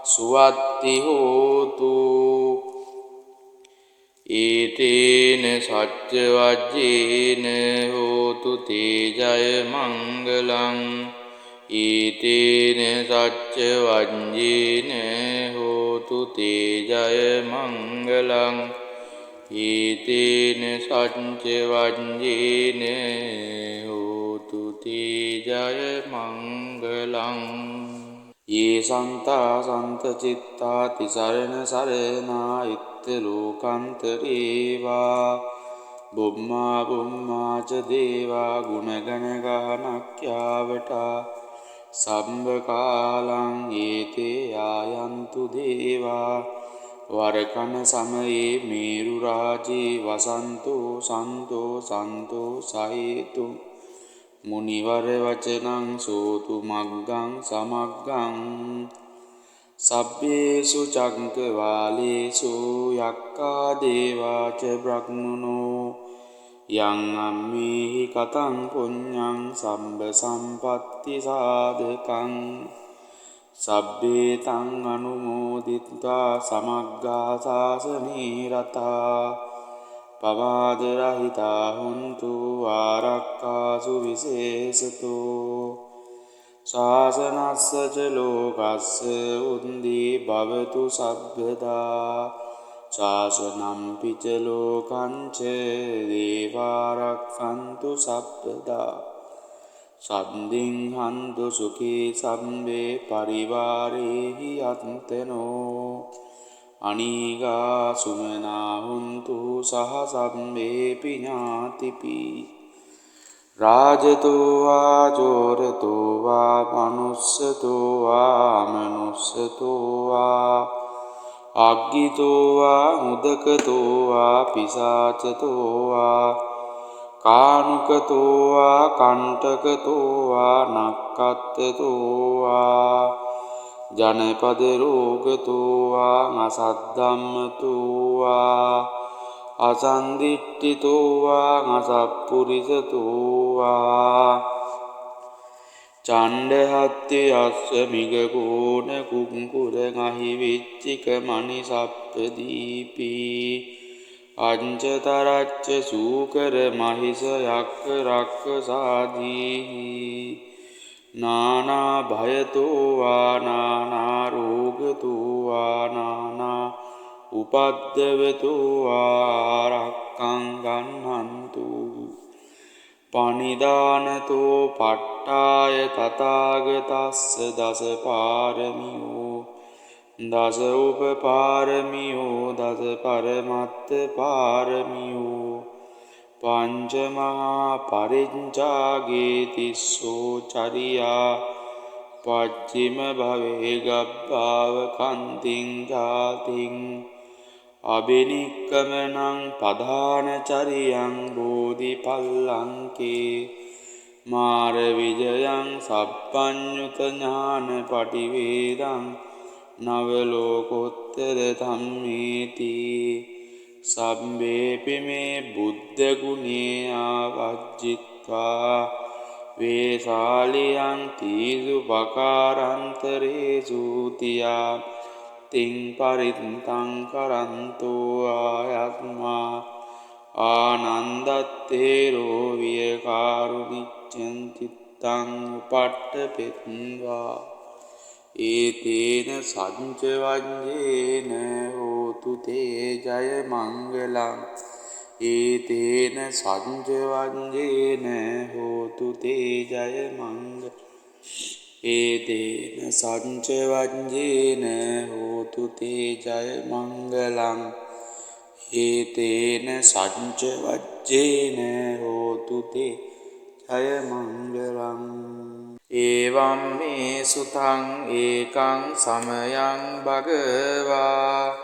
සුවත්ති හෝතු ඒතේන සච්ච වජ්ජේන හෝතු තේ ජය මංගලං ඒතේන සච්ච වජ්ජේන හෝතු තේ ජය මංගලං ඒතේන සච්ච වජ්ජේන හෝතු තේ ජය මංගලං ये सन्ता सन्तचित्ता तिसरण सरणा इत्तलोकान्तरेवा බුම්මා බුම්මා ච දේවා ගුණගණ ගානක්ඛ්‍යාවටා සම්බ කාලං ඒතේ ආයන්තු දේවා වරකන සමයේ මේරු රාජේ වසන්තෝ සන්තෝ සන්තෝ සහේතු මුනිවර වචනං සෝතු මග්ගං සමග්ගං සබ්බේසු චක්කවාලේසු යක්ඛා දේවාච බ්‍රහ්මනෝ යං අම්මේහි කතං පුඤ්ඤං සම්බ සම්පත්ති සාධකං සබ්බේ තං අනුමෝදිත්වා සමග්ගා සාසනේ රතා පවාද රහිතා හුන්තු ආරක්ඛාසු විශේෂතෝ ශාසනස්ස ච ලෝකස්ස උන්දී භවතු සබ්බදා ශාසනම් පිච ලෝකං ච දේවාරක්ඛන්තු සබ්බදා සම්දින් හන්තු සුඛී සම්බේ පරිවාරේහි අත්තනෝ අනීගා සුමනා හුන්තු සහ සම්බේපි ඥාතිපි රාජතෝ වා චෝරතෝ වා මනුස්සතෝ වා මනුස්සතෝ වා අග්ගිතෝ වා මුදකතෝ වා පිසාචතෝ වා කානුකතෝ වා කණ්ඨකතෝ වා නක්ඛත්තතෝ වා ජනපද රෝගතෝ වා අසද්ධම්මතෝ වා අසන්දිට්ඨිතෝ වා අසප්පුරිසතෝ වා චණ්ඩහත්ති අස්ස මිගකෝණ කුංකුර ගහි විච්චික මණි සප්පදීපි අංචතරච්ච සූකර මහිස යක්ක රක්ක සාදීහි නානා භයතෝ වා නානා රෝගතෝ වා නානා උපද්දවතෝ ආරක්ඛං ගන්නන්තු පනිදානතෝ පට්ඨාය තථාගතස්ස දස පාරමියෝ දස උපපාරමියෝ දස පරමත්ත පාරමියෝ පංච මහා පරිඤ්ඡාගේ තිස්සෝ චරියා පච්චිම භවේ ගබ්බාව කන්තිං ජාතිං අබිනික්කමනං පධාන චරියං බෝධිපල්ලංකේ මාර විජයං සප්පඤ්ඤුත ඥාන පටිවේදං නව ලෝකෝත්තර ධම්මේති සම්බේපි මේ බුද්ධ ගුණේ ආවජ්ජිත්වා වේසාලියං තීසු පකාරන්තරේසු තියා තින් පරිත්තං කරන්තෝ ආයත්මා ආනන්දත්තේරෝ විය කාරුණිච්ඡං චිත්තං උපට්ඨපෙත්වා ඒතේන සංච වජ්ජේන හෝතු තේ ජය මංගලං ඒතේන සංච වජ්ජේන හෝතු තේ ජය මංගලං ඒතේන සංච වජ්ජේන හෝතු තේ ජය මංගලං ඒතේන සංච වජ්ජේන හෝතු තේ ජය මංගලං ඒවම් මේ සුතං ඒකං සමයං භගවා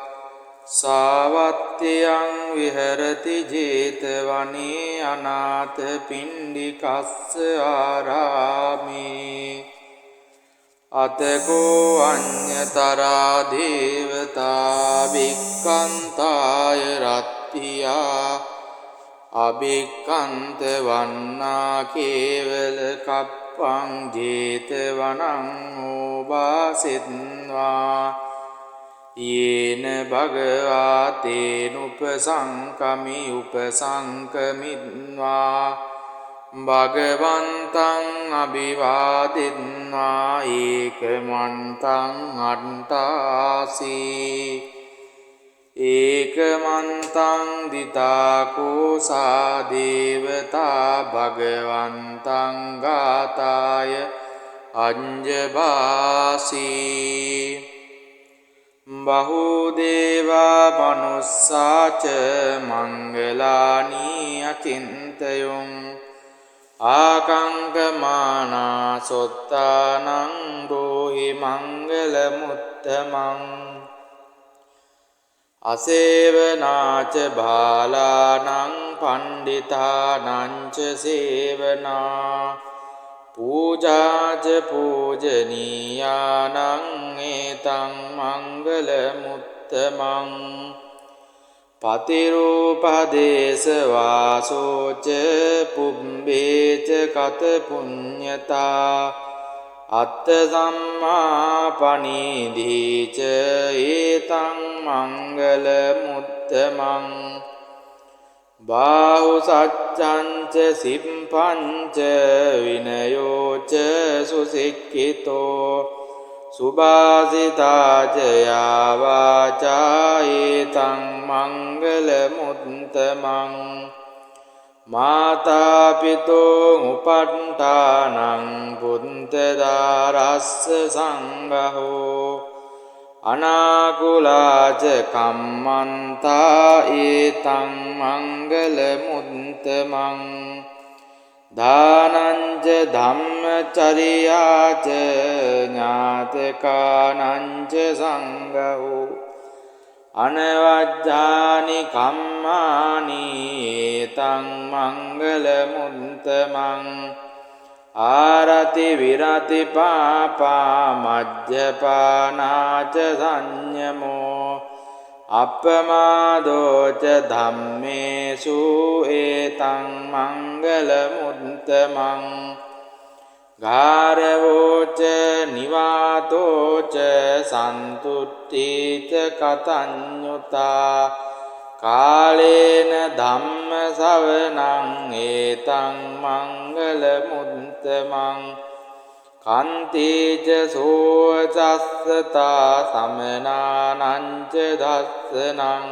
සාවත්තියං විහෙරති ජේතවනේ අනාථ පිණ්ඩිකස්ස ආරාමේ අතකෝ අඤ්ඤතරා දේවතා වික්ඛන්තාය රත්තියා අභික්ඛන්ත වන්නා කේවල කප්පං ජේතවනං ඕවාසෙත්වා යේන භගවා තේනුපසංකමි උපසංකමිත්වා භගවන්තං අභිවාදිත්වා ඒකමන්තං අට්ඨාසී ඒකමන්තං දිතාකෝසා දේවතා භගවන්තං ගාතාය අඤ්ජභාසී බහුදේවා මනුස්සාච මංගලානී අචින්තයුං ආකංකමානා සොත්තානං රෝහි මංගල මුත්තමං අසේවනාච බාලානං පණ්ඩිතානංච සේවනා පූජාච පූජනීයානං ඒතං මංගල මුත්තමං පතිරූපදේශ වාසෝච පුබ්බේච කත පුඤ්ඤතා අත්ථ සම්මාපනීධීච ඒතං මංගල මුත්තමං බාහු සච්ඡංච සිම්පංච විනයෝච සුසික්ඛිතෝ සුභාසිතාච යාවාචා ඒතං මංගල මුත්තමං මාතා පිතෝ උපට්ඨානං පුන්තදාරස්ස සංඝෝ අනාකුලාච කම්මන්තා ඒතං මංගල මුත්තමං දානංච ධම්මචරියාච ඥාතකානංච සංඝෝ අනවජ්ජානි කම්මානි ඒතං මංගල මුත්තමං ආරති විරති පාපා මජ්ජපානාච සංයමෝ අප්පමාදෝච ධම්මේසු ඒතං මංගල මුත්තමං ගාරවෝච නිවාතෝච සන්තුට්ඨීච කතඤ්ඤුතා කාලේන ධම්ම ශවනං ඒතං මංගල මුත්තමං කන්තිච සෝචස්සතා සමනානංච දස්සනං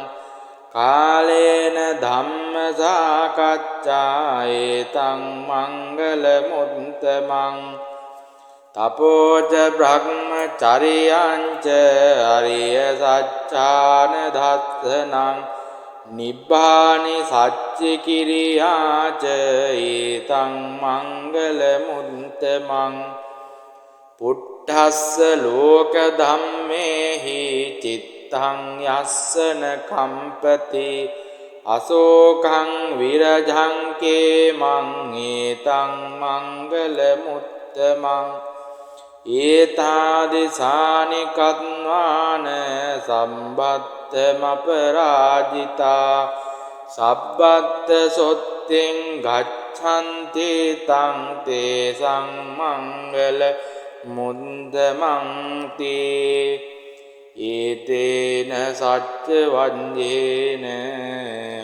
කාලේන ධම්ම සාකච්ඡා ඒතං මංගල මුත්තමං තපෝච බ්‍රහ්මචරියංච අරිය සච්ඡාන දස්සනං නිබ්බානි සච්චි කිරියාච ඒතං මංගල මුත්තමං පුට්ඨස්ස ලෝක ධම්මේහි චිත්තං යස්සන කම්පති අසෝකං විරජං කේමං ඒතං මංගල මුත්තමං ඒතාදිසානි කත්වාන සම්බත්තමපරාජිතා සබ්බත්ත සොත්තෙන් ගච්ඡන්ති තං තේසං මංගල මුත්තමං තේ ඒතේන සච්ච වඤ්ඤේන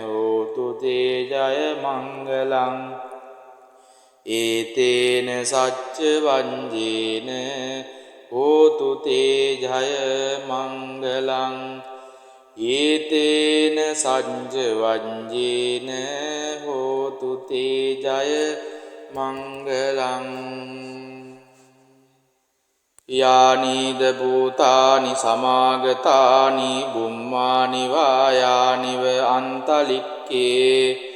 හෝතු තේ ජය මංගලං ඒතේන සච්ච වඤ්ඤේන හෝතු තේ ජය මංගලං ඒතේන සච්ච වඤ්ඤේන හෝතු තේ ජය මංගලං යානිද භූතානි සමාගතානි බුම්මානි වායානිව අන්තලික්කේ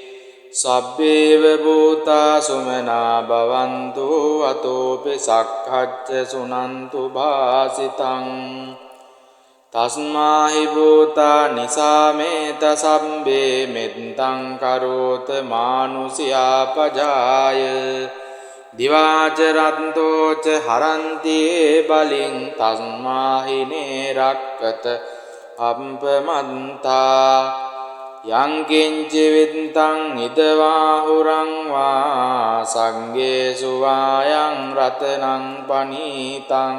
සබ්බේව භූතා සුමනා භවන්තු අතෝපි සක්ඛච්ච සුනන්තු භාසිතං තස්මාහි භූතා නිසාමේත සම්බේ මෙත්තං කරෝත මානුසියා පජාය දිවාච රන්තෝච හරන්ති බලින් තස්මාහිනේ රක්කත අප්පමන්තා යං කිංච විත්තං ඉදවාහුරං වා සංඝේසු වායං රතනං පනීතං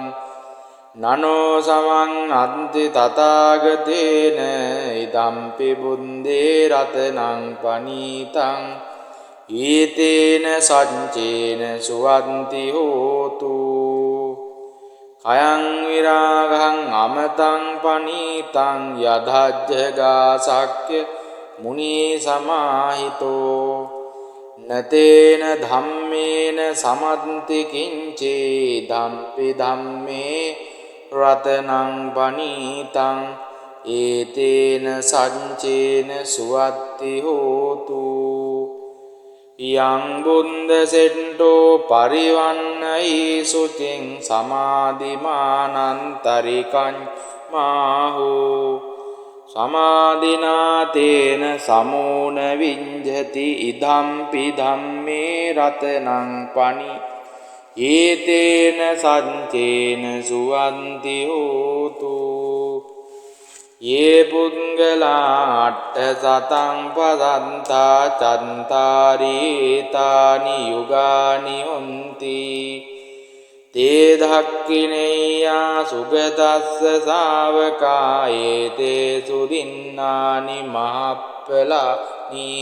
නනෝ සමං අන්ති තථාගතේන ඉදම්පි බුද්දේ රතනං පනීතං ඊතේන සච්චේන සුවන්ති හෝතු කයං විරාගං අමතං පනීතං යදජ්ජගා සක්්‍ය මුනි සමාහිතෝ නතේන ධම්මේන සමන්ති කිංචේ ධම්පි ධම්මේ රතනං පනීතං ඒතේන සච්චේන සුවත්ති හෝතු යං බුද්ද සෙට්ටෝ පරිවන්නයි සුචින් සමාධිමානන්තරිකං මාහෝ සමාධිනාතේන සමෝන විඤ්ජති ඉදම්පි ධම්මේ රතනං පනි ඒතේන සච්චේන සුවන්ති හෝතු යේ පුද්ගලා අට්ඨ සතං පදන්තා චන්තාරීතානි යුගානි හොන්ති තේ ධක්ඛිනේයා සුගතස්ස ශාවකා ඒතේ සුදින්නානි මහප්පලානි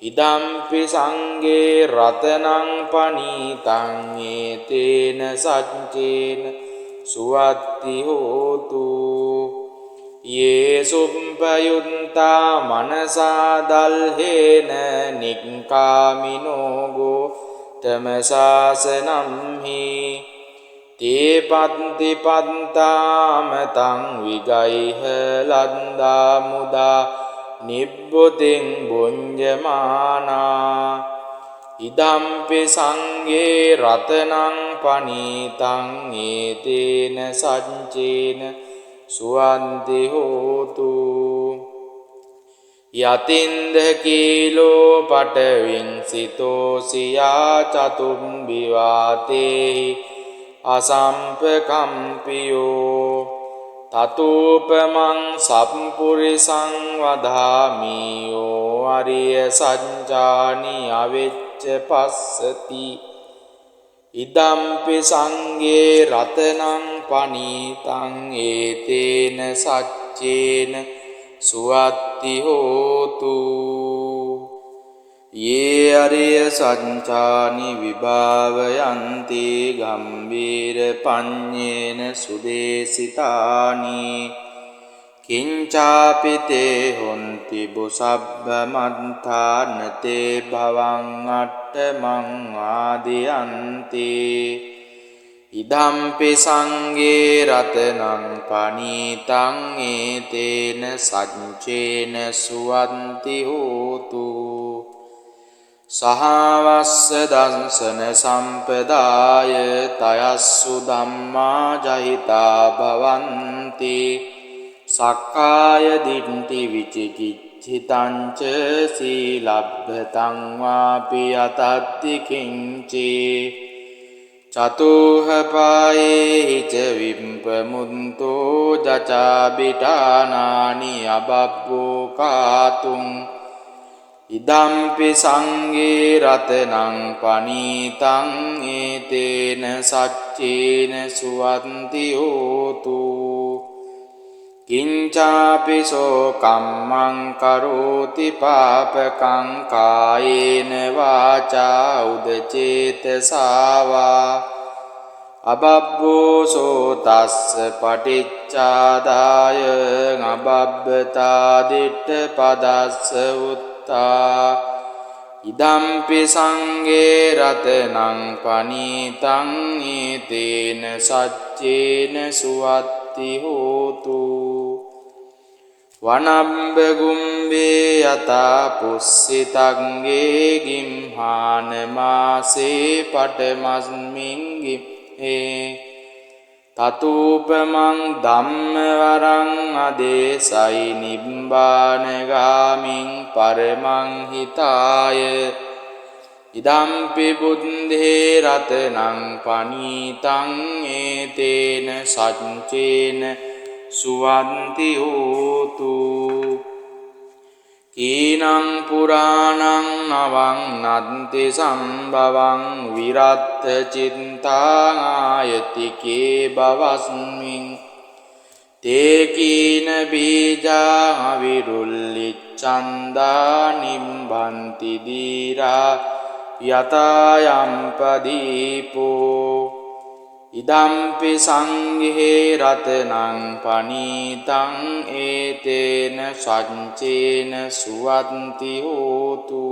ඉදම්පි සංඝේ රතනං පනීතං ඒතේන සච්චේන සුවත්ති හෝතු යේ සුප්පයුත්තා මනසා දල්හේන නික්ඛාමිනෝ ගෝතමසාසනම් හි තේ පත්ති පත්තාමතං විගයිහ ලද්දා මුදා නිබ්බුතින් බුඤ්ජමානා ඉදම්පි සංඝේ රතනං පනීතං ඒතේන සච්චේන සුවන්ති හෝතු යතින්ද කීලෝ පටවින් සිතෝසියා චතුම්බි වාතේහි අසම්පකම්පියෝ තතූපමං සම්පුරිසං වදාමියෝ අරිය සඤ්ජානි අවෙච්ච පස්සති ඉදම්පි සංඝේ රතනං පනීතං ඒතේන සච්චේන සුවත්ති හෝතු යේ අරිය සඤ්චානි විභාවයන්ති ගම්බීර පඤ්ඤේන සුදේසිතානි කිංචාපිතේ හොන්ති බුසබ්බ මන්තානතේ භවං අට්ඨමං ආදියන්ති ඉදම්පි සංඝේ රතනං පනීතං ඒතේන සච්චේන සුවන්ති හෝතු සහවස්ස දංසන සම්පදාය තයස්සු ධම්මා ජහිතා භවන්ති සක්කාය දිට්ඨි විචිකිච්ඡිතං ච සීලබ්බතං වාපි යතත්ති කිංචේ චතුහ පායේ ච විම්පමුන්තෝ ජචාබිඨානානි අබබ්බෝ කාතුං ඉදම්පි සංඝේ රතනං පනීතං ඒතේන සච්චේන සුවන්ති හෝතු කිංචාපිසෝ කම්මං කරෝති පාපකං කායේන වාචා උදචේතසාවා අබබ්බෝසෝ තස්ස පටිච්චාදාය අබබ්බතා දිට්ඨ පදස්ස උත්තා ඉදම්පි සංඝේ රතනං පනීතං ඒතේන සච්චේන සුවත්ති හෝතු වනම්බ ගුම්බේ යතා පුස්සිතංගේ ගිම්හාන මාසේ පටමස්මින් ගිම්හේ තතූපමං ධම්මවරං අදේසයි නිබ්බානගාමින් පරමං හිතාය ඉදම්පි බුද්දේ රතනං පනීතං ඒතේන සච්චේන සුවන්ති හෝතු ඊනං පුරාණං නවං නන්ති සම්භවං විරත්ත චිත්තාං ආයතිකේ බවස්මින් තේකීන බීජා විරුල්ලිච්ඡන්දා නිම්බන්ති දීරා යතයම්පදීපෝ ඉදම්පි සංඝේ රතනං පනීතං ඒතේන සච්චේන සුවන්ති හෝතු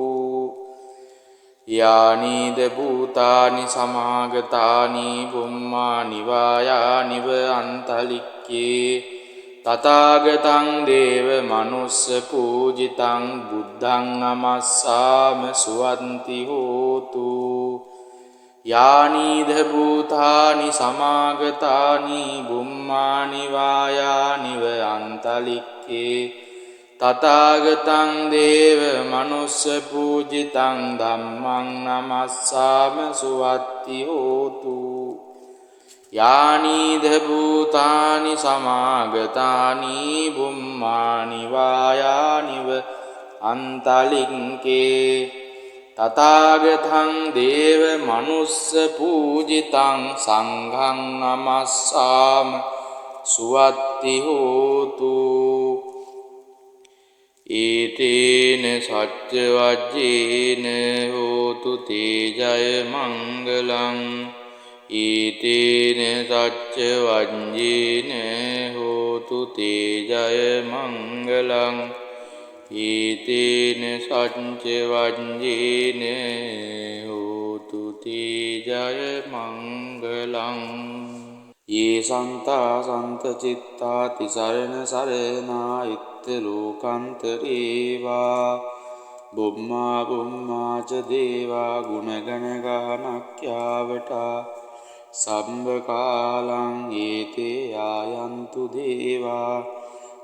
යානිද භූතානි සමාගතානි බුම්මානි වායානිව අන්තලික්කේ තථාගතං දේව මනුස්ස පූජිතං බුද්ධං නමස්සාම සුවන්ති හෝතු යානිද භූතානි සමාගතානි බුම්මානි වායානිව අන්තලික්කේ තථාගතං දේව මනුස්ස පූජිතං ධම්මං නමස්සාම සුවත්ති හෝතු යානිද භූතානි සමාගතානි බුම්මානි වායානිව අන්තලික්කේ තථාගතං දේව මනුස්ස පූජිතං සංඝං නමස්සාම සුවත්ති හෝතු ඒතේන සච්ච වජ්ජේන හෝතු තේ ජය මංගලං ඒතේන සච්ච වජ්ජේන හෝතු තේ ජය මංගලං ඒතේන සච්ච වජ්ජේන හෝතු තේ ජය මංගලං ये सन्ता सन्त चित्ता तिसरण सरणा इत्थ लोकान्तरेवा बुम्मा बुम्मा च देवा गुणगण गानक्यावटा සම්බකාලං ඒතේ ආයන්තු දේවා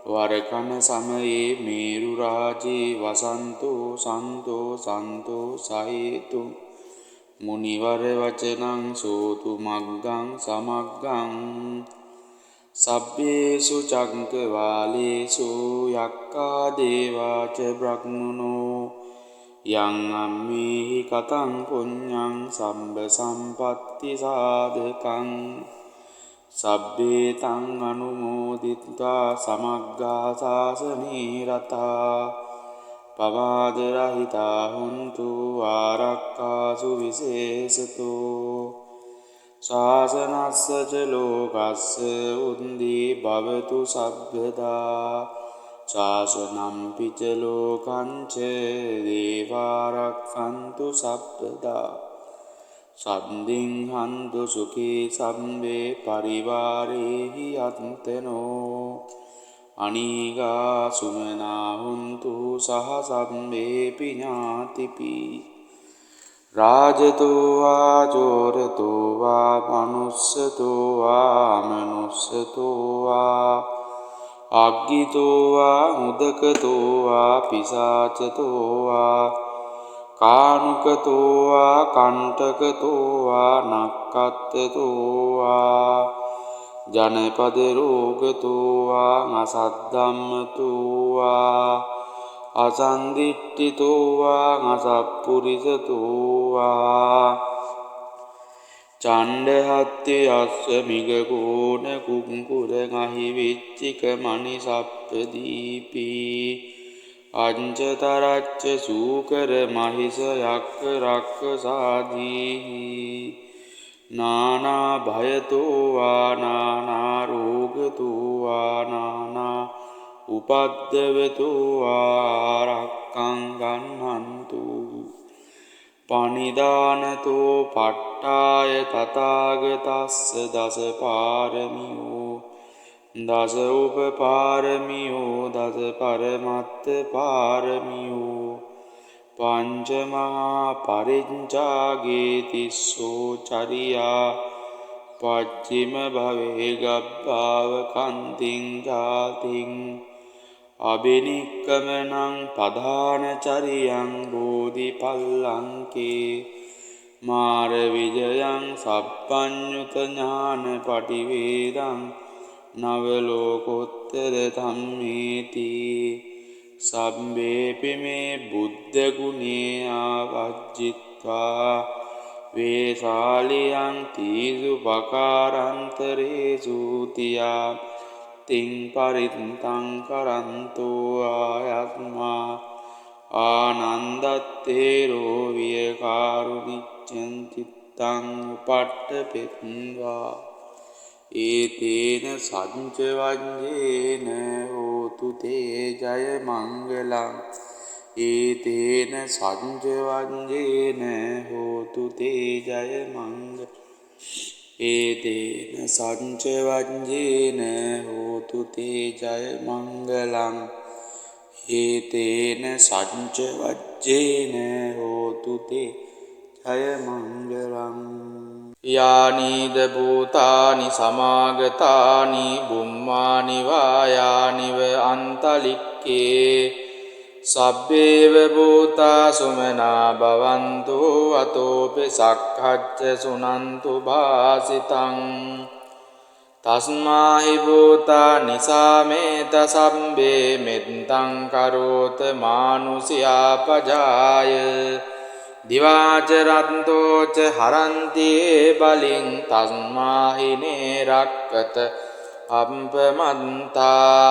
වරකන සමයේ මේරු රාජේ වසන්තෝ සන්තෝ සන්තෝ සහේතු මුනිවර වචනං සෝතු මග්ගං සමග්ගං සබ්බේසු චක්කවාලේසු යක්ඛා දේවාච බ්‍රහ්මනෝ යං අම්මේහි කතං පුඤ්ඤං සම්බ සම්පත්ති සාධකං සබ්බේ තං අනුමෝදිත්වා සමග්ගා සාසනේ රතා පවාදරහිතා හුන්තු ආරක්ඛාසු විශේෂතෝ ශාසනස්ස ච ලෝකස්ස උන්දී භවතු සබ්බදා ශාසනම් පිච ලෝකං ච දේවාරක්ඛන්තු සබ්බදා සම්දින් හන්තු සුඛී සම්බේ පරිවාරේහි අත්තනෝ අනීගා සුමනා හුන්තු සහ සම්බේපි ඥාතිපි රාජතෝ වා චෝරතෝ වා මනුස්සතෝ වා අමනුස්සතෝ වා අග්ගිතෝ වා මුදකතෝ වා පිසාචතෝ වා කානුකතෝ වා කණ්ඨකතෝ වා නක්ඛත්තතෝ වා ජනපද රෝගතෝ වා අසද්ධම්මතෝ වා අසන්දිට්ඨිතෝ වා අසප්පුරිසතෝ වා චණ්ඩහත්ති අස්ස මිගකෝණ කුංකුර ගහි විච්චික මණි සප්පදීපි අංජතරච්ච සූකර මහිස යක්ක රක්ක සාදීහි නානා භයතෝ වා නානා රෝගතෝ වා නානා උපද්දවතෝ වා රක්ඛං ගන්නන්තු පනිදානතෝ පට්ඨාය තථාගතස්ස දස පාරමියෝ දස උපපාරමියෝ දස පරමත්ත පාරමියෝ පංච මහා පරිඤ්ජාගේ තිස්සෝ චරියා පච්චිම භවේ ගබ්බාව කන්තිං ජාතිං අබිනික්කමනං පධාන චරියං බෝධිපල්ලංකේ මාර විජයං සප්පඤ්ඤුත ඥාන පටිවේදං නවලෝකෝත්තර ධම්මේති සබ්බේපි මේ බුද්ධ ගුණේ ආවජ්ජිත්වා වේශාලියං තීසු පකාරන්තරේසු තියා තිං පරිත්තං කරන්තෝ ආයත්මා ආනන්දත්තේරෝ වියකාරුනිච්ඡං චිත්තං උපට්ඨපෙත්වා ඒතේන සච්ච වජ්ජේන හෝතු තේ ජය මංගලං ඒතේන සච්ච වජ්ජේන හෝතු තේ ජය මංගලං ඒතේන සච්ච වජ්ජේන හෝතු තේ ජය මංගලං ඒතේන සච්ච වජ්ජේන හෝතු තේ ජය මංගලං යානීද භූතානි සමාගතානි බුම්මානි වායානිව අන්තලික්කේ සබ්බේව භූතා සුමනා භවන්තු අතෝපි සක්ඛච්ච සුනන්තු භාසිතං තස්මාහි භූතා නිසාමේත සම්බේ මෙත්තං කරෝත මානුසියා පජාය දිවාච රත්තෝච හරන්තියේ බලෙන් තස්මාහිනේ රක්කත අප්පමන්තා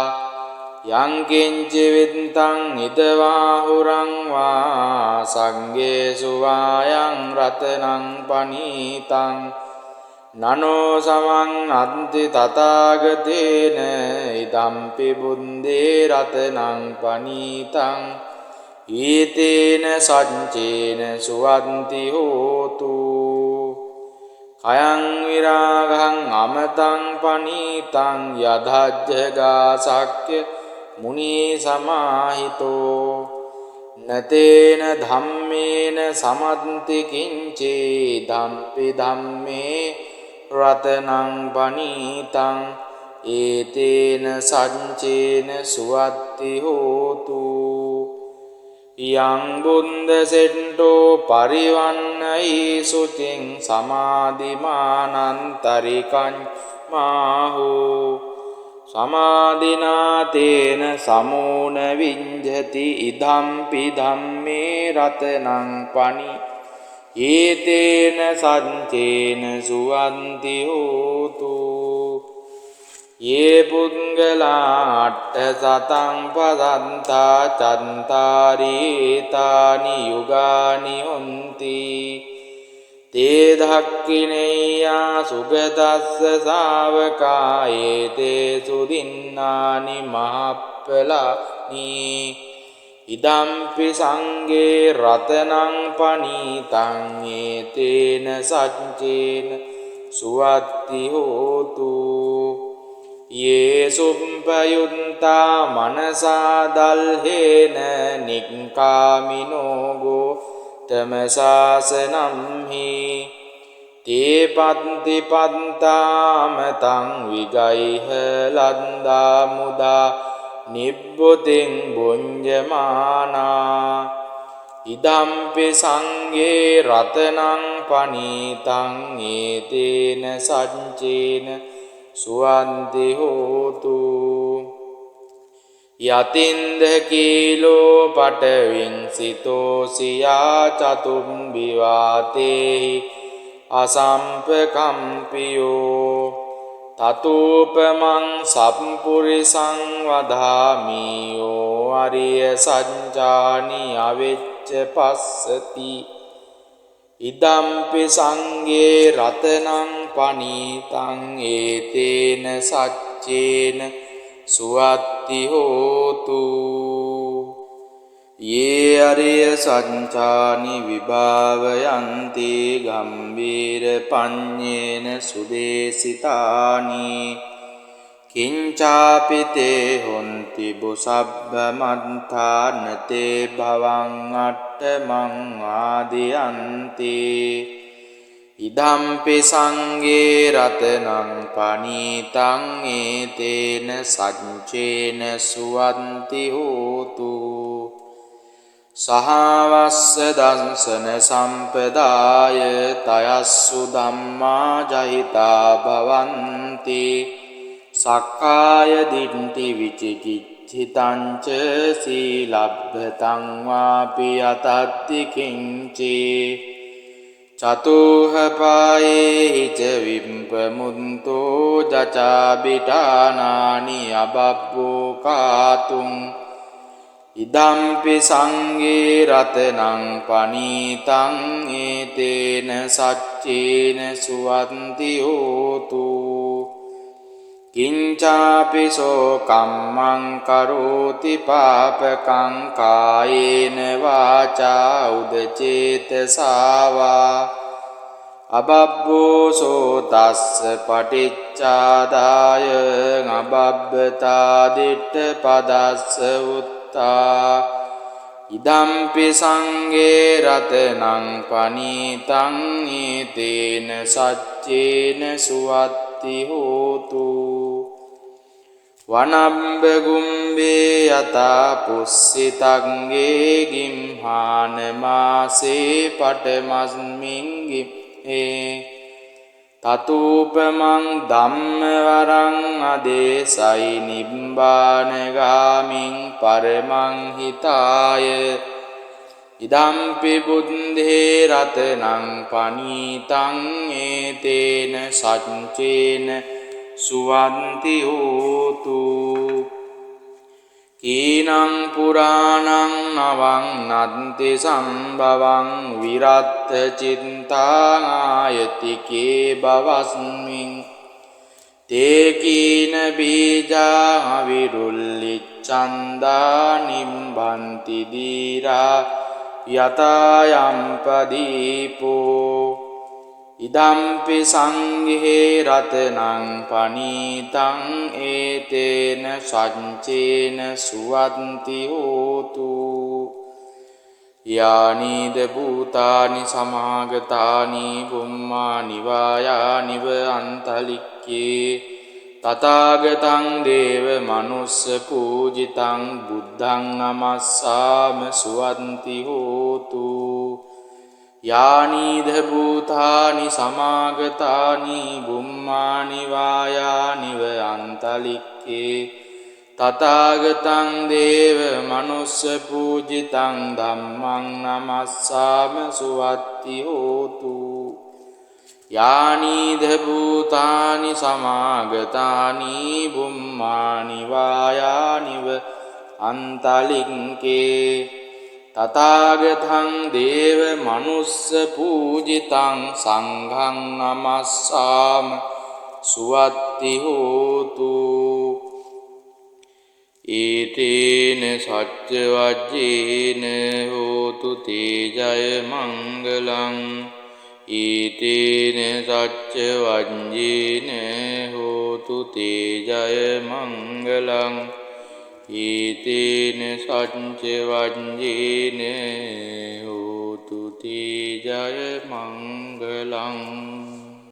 යංකින්ච විත්තං ඉදවාහුරං වා සංගේසු වායං රතනං පනීතං නනෝ සමං අන්ති තථාගතේන ඉදම්පි බුද්දේ රතනං පනීතං ඊතේන සච්චේන සුවන්ති හෝතු කයං විරාගං අමතං පනීතං යදජ්ජගා සක්්‍ය මුනි සමාහිතෝ නතේන ධම්මේන සමන්ති කිංචේ ධම්පි ධම්මේ රතනං පනීතං ඒතේන සච්චේන සුවත්ති හෝතු යං බුන්ද සෙට්ටෝ පරිවන්නයි සුතින් සමාධිමානන්තරිකං මාහෝ සමාධිනාතේන සමෝන විඤ්ජති ඉදම්පි ධම්මේ රතනං පනි ඒතේන සච්චේන සුවන්ති හෝතු ये පුද්ගලාට්ඨ සතං පදන්තා චන්තාරීතානි යුගානි හොන්ති තේ ධක්ඛිනේයා සුගතස්ස ශාවකා ඒතේ සුදින්නානි මහප්පලානි ඉදම්පි සංඝේ රතනං පනීතං ඒතේන සච්චේන සුවත්ති හෝතු ये सुम्पयुन्ता मनसा दल्हेन निक्कामिनो गोतमशासनं हि ते पन्ति पन्ताम तं विगैह लन्दा मुदा निब्बुतिं भुञ्जमाना इदम्पि संगे रत्नं पनीतं एतेन सञ्चेन සුවන්ති හෝතු යතින්ද කීලෝ පටවින් සිතෝසියා චතුම්බි වාතේහි අසම්පකම්පියෝ තතූපමං සම්පුරිසං වදාමියෝ අරිය සංජානි අවෙච්ච පස්සති ඉදම්පි සංගේ රතනං පනීතං ඒතේන සච්චේන සුවත්ති හෝතු යේ අරිය සංචානි විභාවයන්ති ගම්බීර පඤ්ඤේන සුදේසිතානි කිංචාපිතේ හොන්ති බුසබ්බ මන්තානතේ භවං අට්ඨමං ආදියන්ති ඉදම්පි සංගේ රතනං පනීතං ඒතේන සච්චේන සුවන්ති හෝතු සහවස්ස දංසන සම්පදාය තයස්සු ධම්මා ජහිතා භවන්ති සක්කාය දිට්ඨි විචිකිච්ඡා ඉච්ඡිතංච සීලබ්බතං වාපි අතත්ති කිංචේ චතුහ පායේ ච විම්පමුන්තෝ ජචාබිටානානි අබබ්බෝ කාතුං ඉදම්පි සංගේ රතනං පනීතං ඒතේන සච්චේන සුවන්ති හෝතු කිංචාපිසෝ කම්මං කරෝති පාපකං කායේන වාචා උදචේතසාවා අබබ්බෝසෝ තස්ස පටිච්චාදාය අබබ්බතා දිට්ඨ පදස්ස උත්තා ඉදම්පි සංගේ රතනං පනීතං ඒතේන සච්චේන සුවත්ති හෝතු වනම්බ ගුම්බේ යතා පුස්සිතංගේ ගිම්හාන මාසේ පටමස්මින් ගිම්හේ තතූපමං ධම්ම වරං අදේසයි නිබ්බානගාමින් පරමං හිතාය ඉදම්පි බුද්ධේ රතනං පනීතං ඒතේන සච්චේන සුවන්ති හෝතු කීනං පුරාණං නවං නන්ති සම්භවං විරත්ත චිත්තාං ආයතිකේ බවස්මින් තේ කීන බීජා විරුල්ලිච්ඡන්දා නිම්බන්ති දීරා යතායම්පදීපෝ ඉදම්පි සංඝේ රතනං පනීතං ඒතේන සච්චේන සුවන්ති හෝතු යානිද භූතානි සමාගතානි බුම්මානි වායානිව අන්තලික්කේ තථාගතං දේව මනුස්ස පූජිතං බුද්ධං නමස්සාම සුවන්ති හෝතු යානිද භූතානි සමාගතානි බුම්මානි වායානිව අන්තලික්කේ තථාගතං දේව මනුස්ස පූජිතං ධම්මං නමස්සාම සුවත්ති හෝතු යානිද භූතානි සමාගතානි බුම්මානි වායානිව අන්තලික්කේ තථාගතං දේව මනුස්ස පූජිතං සංඝං නමස්සාම සුවත්ති හෝතු ඊතේන සච්ච වජ්ජේන හෝතු තේජය මංගලං ඊතේන සච්ච වජ්ජේන හෝතු තේජය මංගලං ඊතේන සච්ච වජ්ජේන හෝතු තේජය මංගලං